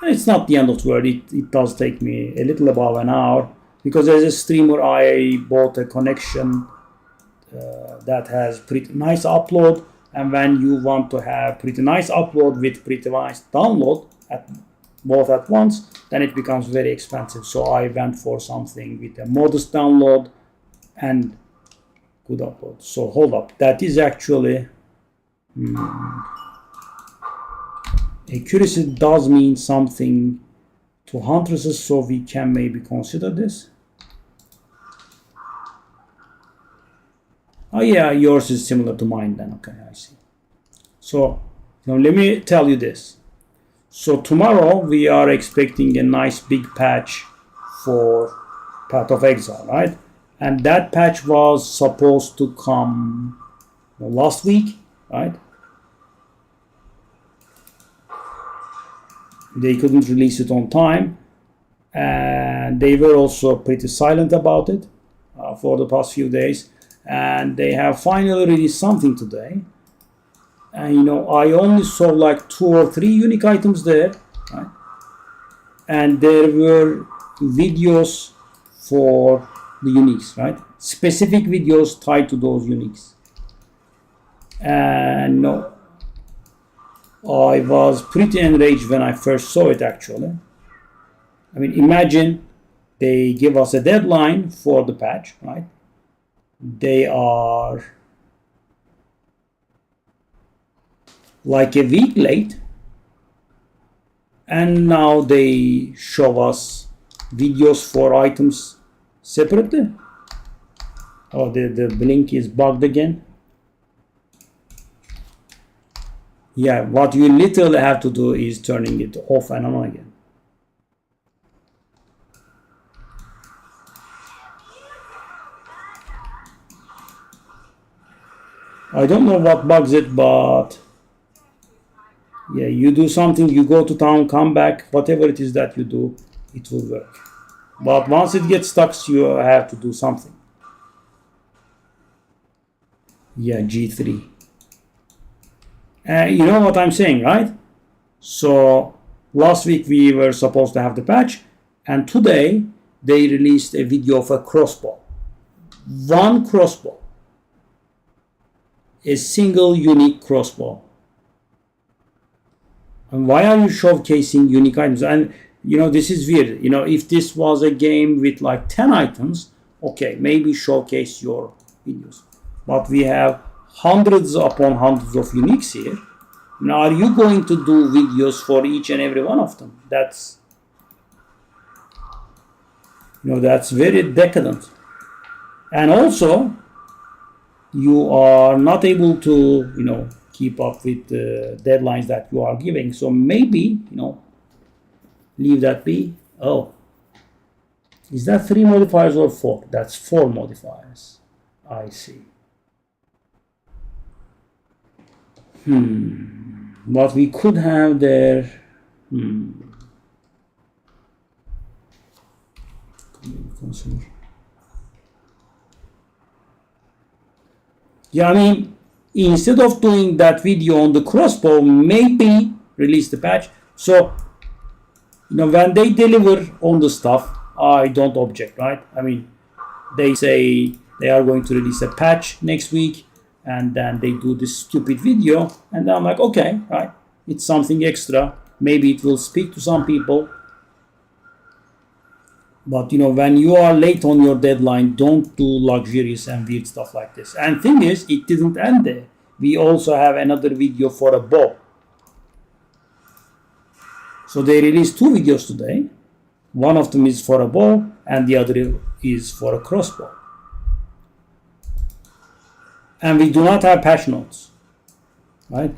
It's not the end of the world. It does take me a little above an hour. Because as a streamer, I bought a connection that has pretty nice upload. And when you want to have pretty nice upload with pretty nice download both at once, then it becomes very expensive. So I went for something with a modest download and good upload. So hold up, that is actually accuracy does mean something to huntresses, so we can maybe consider this. Oh yeah, yours is similar to mine then. Okay, I see. So now let me tell you this. So tomorrow we are expecting a nice big patch for Path of Exile, right? And that patch was supposed to come last week, right? They couldn't release it on time, and they were also pretty silent about it for the past few days. And they have finally released something today. And you know, I only saw like 2 or 3 unique items there, right? And there were videos for the uniques, right? Specific videos tied to those uniques. And no, I was pretty enraged when I first saw it actually. I mean, imagine they give us a deadline for the patch, right? They are like a week late, and now they show us videos for items separately. Oh, the blink is bugged again. Yeah, what you literally have to do is turning it off and on again. I don't know what bugs it, but yeah, you do something, you go to town, come back, whatever it is that you do, it will work. But once it gets stuck, you have to do something. Yeah, G3. You know what I'm saying, right? So last week we were supposed to have the patch, and today they released a video of a crossbow. One crossbow. A single unique crossbow. And why are you showcasing unique items? And you know, this is weird. You know, if this was a game with like 10 items, okay, maybe showcase your videos. But we have hundreds upon hundreds of uniques here. Now, are you going to do videos for each and every one of them? That's, that's very decadent. And also, you are not able to, keep up with the deadlines that you are giving. So maybe, leave that be. Oh, is that 3 modifiers or 4? That's 4 modifiers. I see. What we could have there. Yeah, I mean, instead of doing that video on the crossbow, maybe release the patch. So, when they deliver on the stuff, I don't object, right? I mean, they say they are going to release a patch next week, and then they do this stupid video, and I'm like, okay, right? It's something extra. Maybe it will speak to some people. But, when you are late on your deadline, don't do luxurious and weird stuff like this. And thing is, it didn't end there. We also have another video for a bow. So they released 2 videos today. One of them is for a bow, and the other is for a crossbow. And we do not have patch notes, right?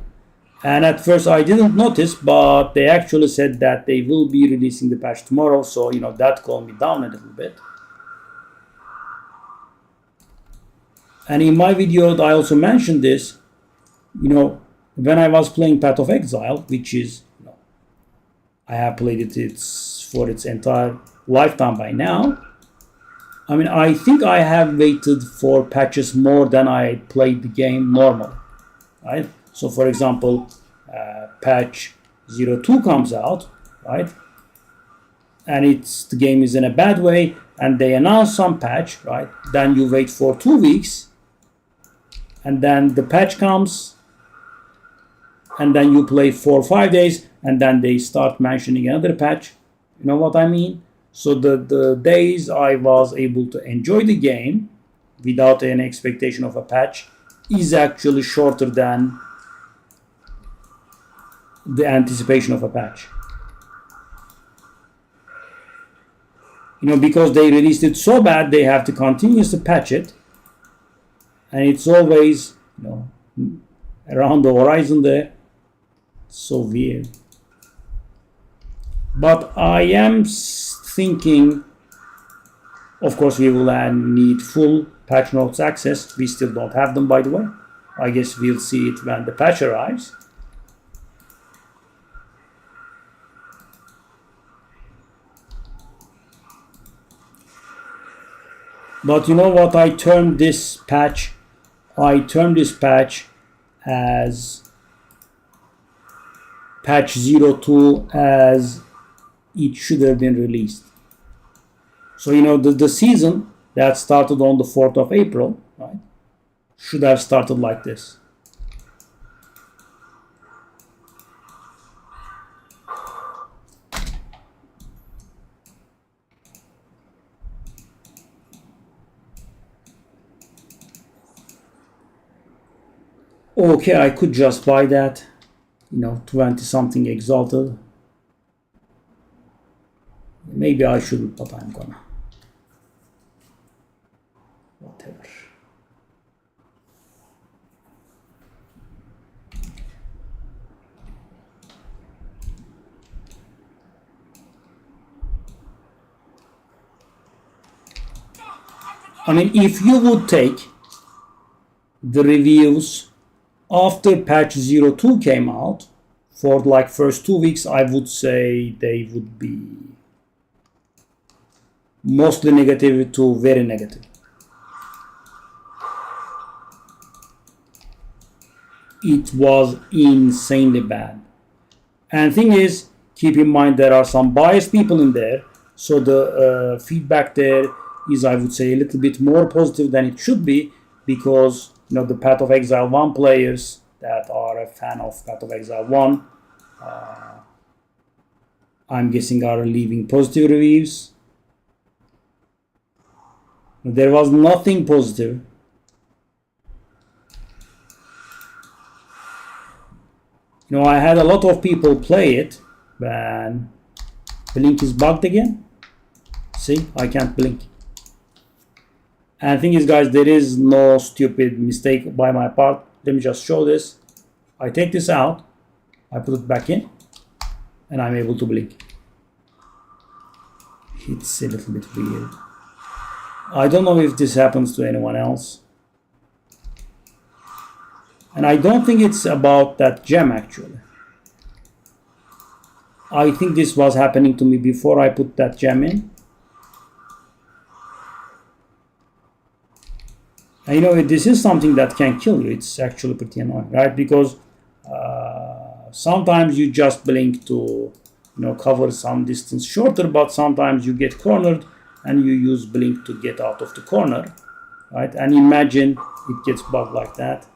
And at first I didn't notice, but they actually said that they will be releasing the patch tomorrow. So, that calmed me down a little bit. And in my video, I also mentioned this, when I was playing Path of Exile, which is, I have played it for its entire lifetime by now. I mean, I think I have waited for patches more than I played the game normally, right? So, for example, patch 02 comes out, right? And the game is in a bad way, and they announce some patch, right? Then you wait for 2 weeks, and then the patch comes, and then you play 4 or 5 days, and then they start mentioning another patch. You know what I mean? So the days I was able to enjoy the game without any expectation of a patch is actually shorter than the anticipation of a patch. Because they released it so bad, they have to continuously patch it. And it's always, around the horizon there. So weird. But I am thinking, of course, we will need full patch notes access. We still don't have them, by the way. I guess we'll see it when the patch arrives. But you know what? I termed this patch as patch 02 as it should have been released. So, the season that started on the 4th of April, right, should have started like this. Okay, I could just buy that, 20 something exalted. Maybe I shouldn't, but I'm gonna. Whatever. I mean, if you would take the reviews after patch 02 came out, for like first 2 weeks, I would say they would be mostly negative to very negative. It was insanely bad. And thing is, keep in mind there are some biased people in there, so the feedback there is, I would say, a little bit more positive than it should be, because the Path of Exile 1 players that are a fan of Path of Exile 1, I'm guessing are leaving positive reviews. There was nothing positive. You know, I had a lot of people play it, but blink is bugged again. See, I can't blink. And the thing is, guys, there is no stupid mistake by my part. Let me just show this. I take this out, I put it back in, and I'm able to blink. It's a little bit weird. I don't know if this happens to anyone else. And I don't think it's about that gem, actually. I think this was happening to me before I put that gem in. And you know, this is something that can kill you. It's actually pretty annoying, right? Because sometimes you just blink to, you know, cover some distance shorter, but sometimes you get cornered and you use blink to get out of the corner, right? And imagine it gets bugged like that.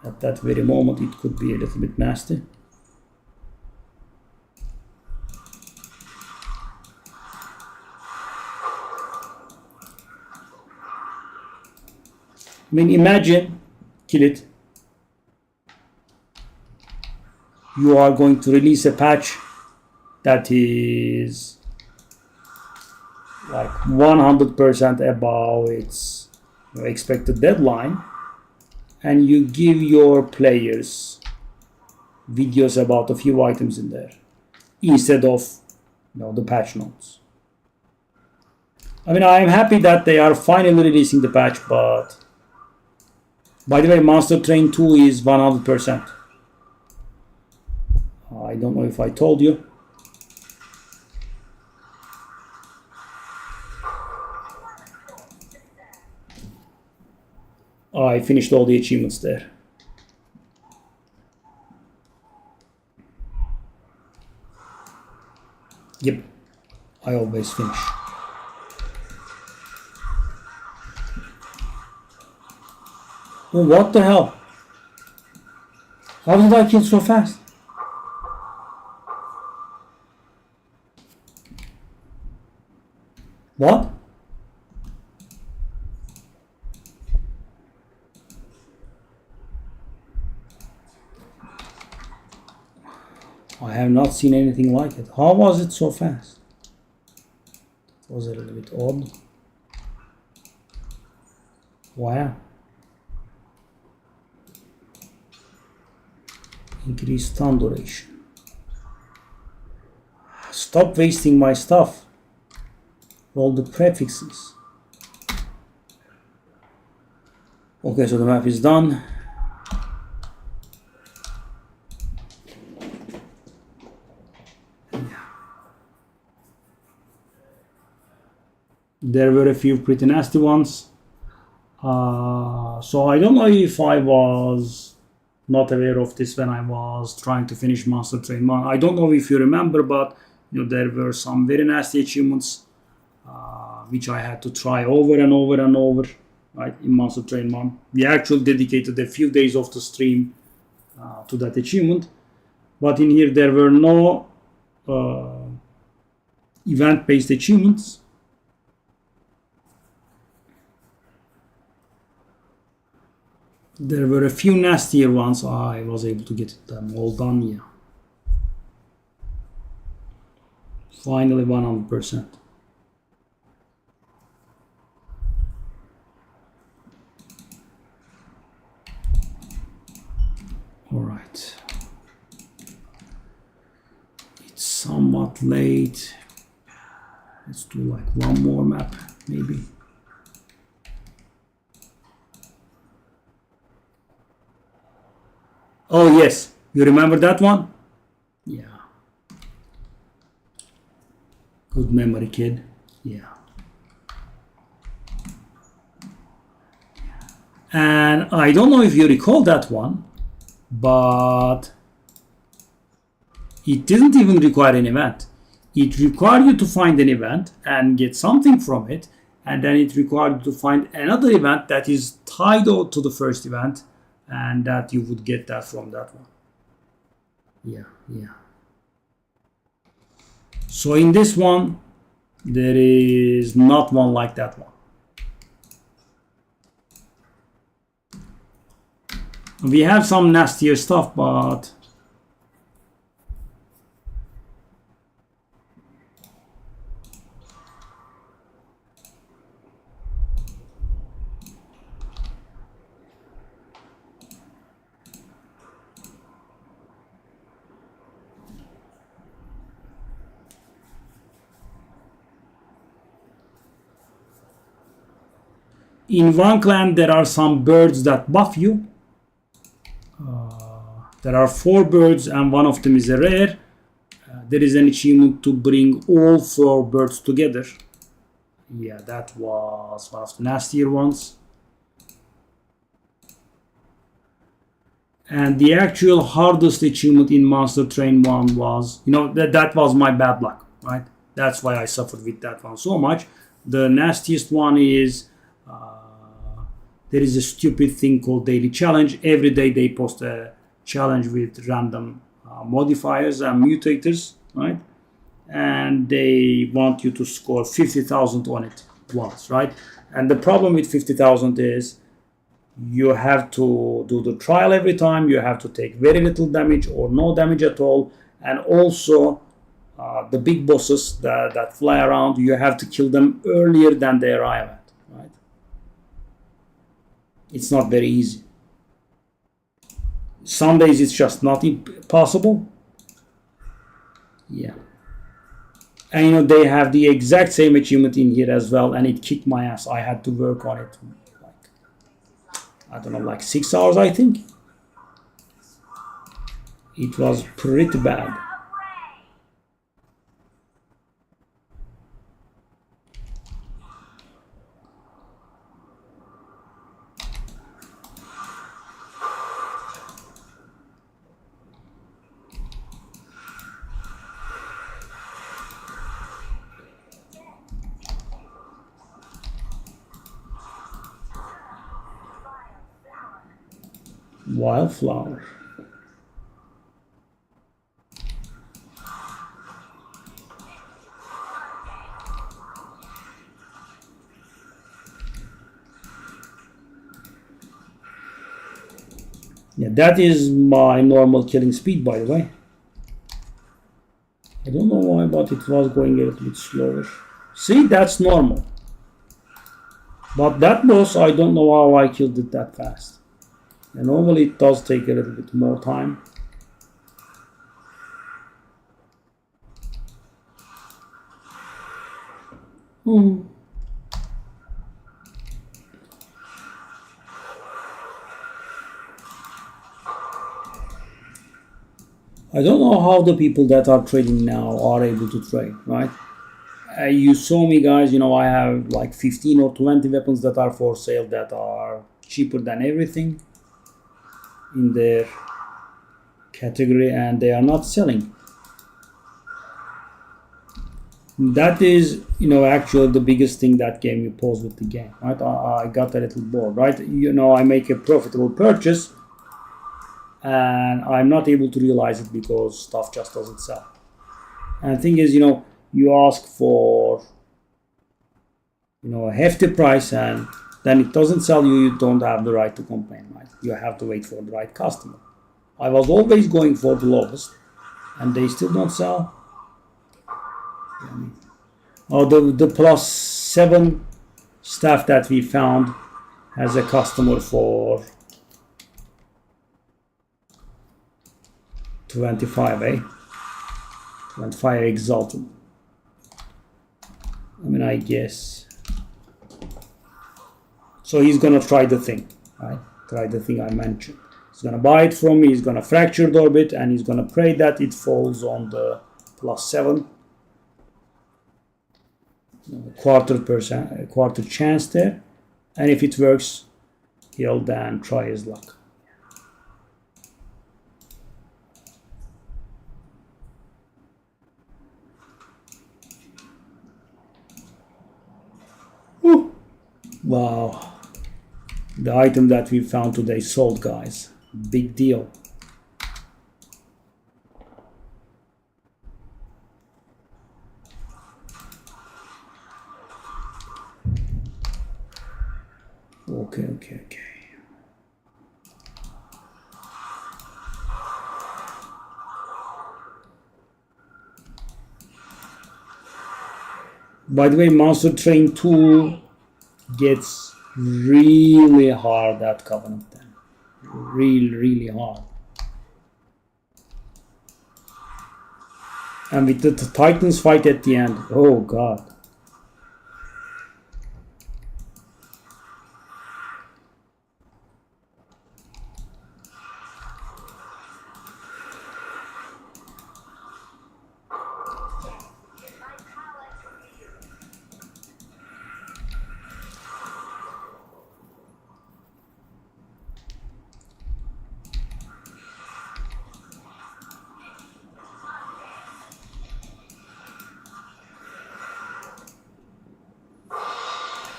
At that very moment, it could be a little bit nasty. I mean, imagine, kill it. You are going to release a patch that is like 100% above its expected deadline, and you give your players videos about a few items in there instead of, you know, the patch notes. I mean, I'm happy that they are finally releasing the patch, but by the way, Monster Train 2 is 100%. I don't know if I told you. I finished all the achievements there. Yep, I always finish. Oh, what the hell? How did I kill so fast? What? I have not seen anything like it. How was it so fast? It was a little bit odd. Wow. Increase stun duration. Stop wasting my stuff. Roll the prefixes. Okay, so the map is done. There were a few pretty nasty ones. So I don't know if I was not aware of this when I was trying to finish Monster Train 1. I don't know if you remember, but you know, there were some very nasty achievements which I had to try over and over and over, right, in Monster Train 1. We actually dedicated a few days of the stream to that achievement. But in here there were no event-based achievements. There were a few nastier ones. I was able to get them all done, yeah. Finally 100%. Alright. It's somewhat late. Let's do like one more map, maybe. Oh yes, you remember that one? Yeah. Good memory, kid. Yeah. And I don't know if you recall that one, but it didn't even require an event. It required you to find an event and get something from it, and then it required you to find another event that is tied to the first event, and that you would get that from that one. Yeah, yeah. So in this one, there is not one like that one. We have some nastier stuff, but in one clan there are some birds that buff you. There are 4 birds and one of them is a rare. There is an achievement to bring all 4 birds together. Yeah, that was one of the nastier ones. And the actual hardest achievement in Monster Train 1 was, that was my bad luck, right? That's why I suffered with that one so much. The nastiest one is, there is a stupid thing called Daily Challenge. Every day they post a challenge with random modifiers and mutators, right? And they want you to score 50,000 on it once, right? And the problem with 50,000 is you have to do the trial every time. You have to take very little damage or no damage at all. And also the big bosses that fly around, you have to kill them earlier than they arrive at, right? It's not very easy. Some days it's just not possible. Yeah. And they have the exact same achievement in here as well, and it kicked my ass. I had to work on it like 6 hours, I think. It was pretty bad. Wildflower. Yeah, that is my normal killing speed, by the way. I don't know why, but it was going a little bit slower. See, that's normal. But that boss, I don't know how I killed it that fast. And normally it does take a little bit more time. I don't know how the people that are trading now are able to trade, right? You saw me, guys, I have like 15 or 20 weapons that are for sale that are cheaper than everything in their category, and they are not selling. That is, actually the biggest thing that gave me pause with the game, right? I got a little bored, right? I make a profitable purchase and I'm not able to realize it because stuff just doesn't sell. And the thing is, you ask for, a hefty price and then it doesn't sell you don't have the right to complain, right? You have to wait for the right customer. I was always going for the lowest and they still don't sell. Oh, the +7 staff that we found has a customer for 25, 25 exalted. I guess. So he's gonna try the thing, right? Try the thing I mentioned. He's gonna buy it from me, he's gonna fracture the orbit, and he's gonna pray that it falls on the +7. Quarter chance there. And if it works, he'll then try his luck. Woo. Wow. The item that we found today sold, guys. Big deal. Okay. By the way, Monster Train 2 gets really hard at Covenant then. Really hard. And with the Titans fight at the end, oh god.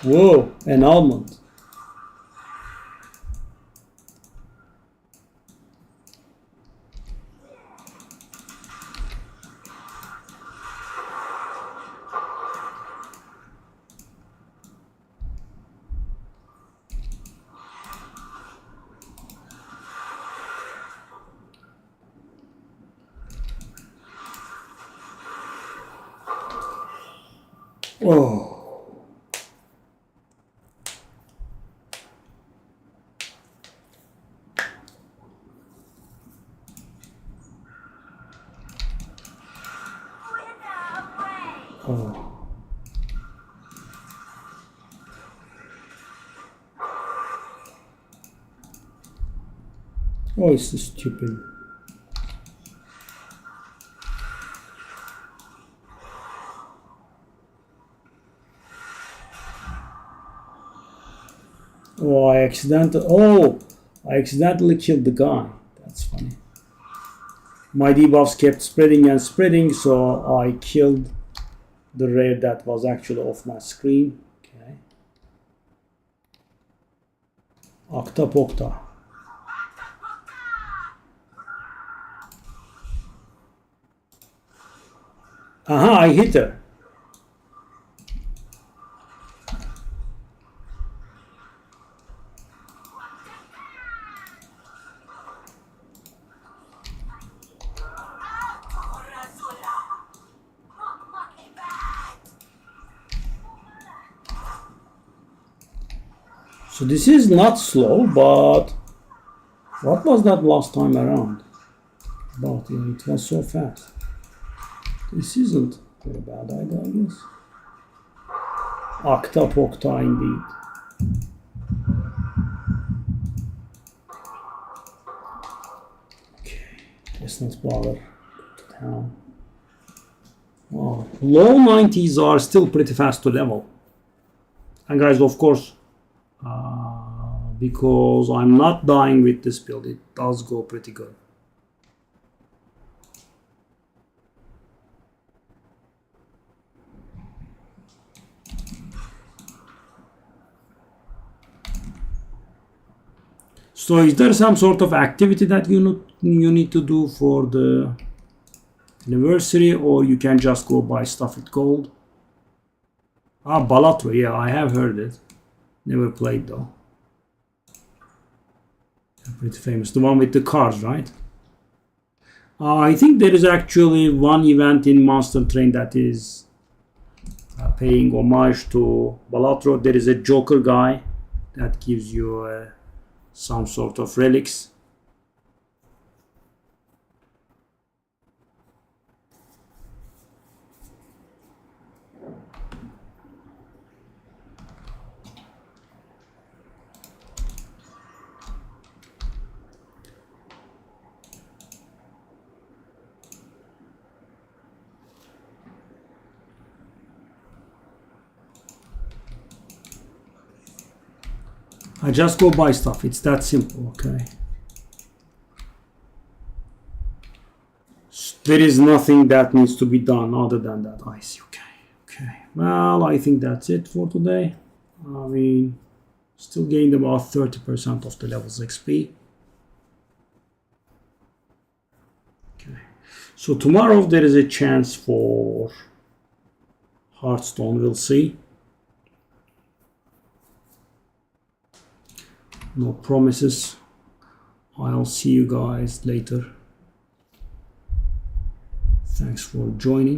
Whoa, an almond. Oh. Oh. Oh, it's so stupid. Oh, I accidentally killed the guy. That's funny. My debuffs kept spreading and spreading, so I killed the rare that was actually off my screen. Okay. Okta pokta. Aha, I hit her. So this is not slow, but what was that last time around? But yeah, it was so fast. This isn't very bad either, I guess. Akta pokta indeed. Okay, let's not bother to town. Oh, low 90s are still pretty fast to level. And guys, of course, because I'm not dying with this build, it does go pretty good. So is there some sort of activity that you need to do for the anniversary, or you can just go buy stuff with gold? Ah, Balatro, yeah, I have heard it. Never played though. Pretty famous. The one with the cars, right? I think there is actually one event in Monster Train that is paying homage to Balatro. There is a Joker guy that gives you some sort of relics. I just go buy stuff. It's that simple, okay? There is nothing that needs to be done other than that. I see, okay. Well, I think that's it for today. I mean, still gained about 30% of the levels XP. Okay. So tomorrow there is a chance for Hearthstone, we'll see. No promises. I'll see you guys later. Thanks for joining.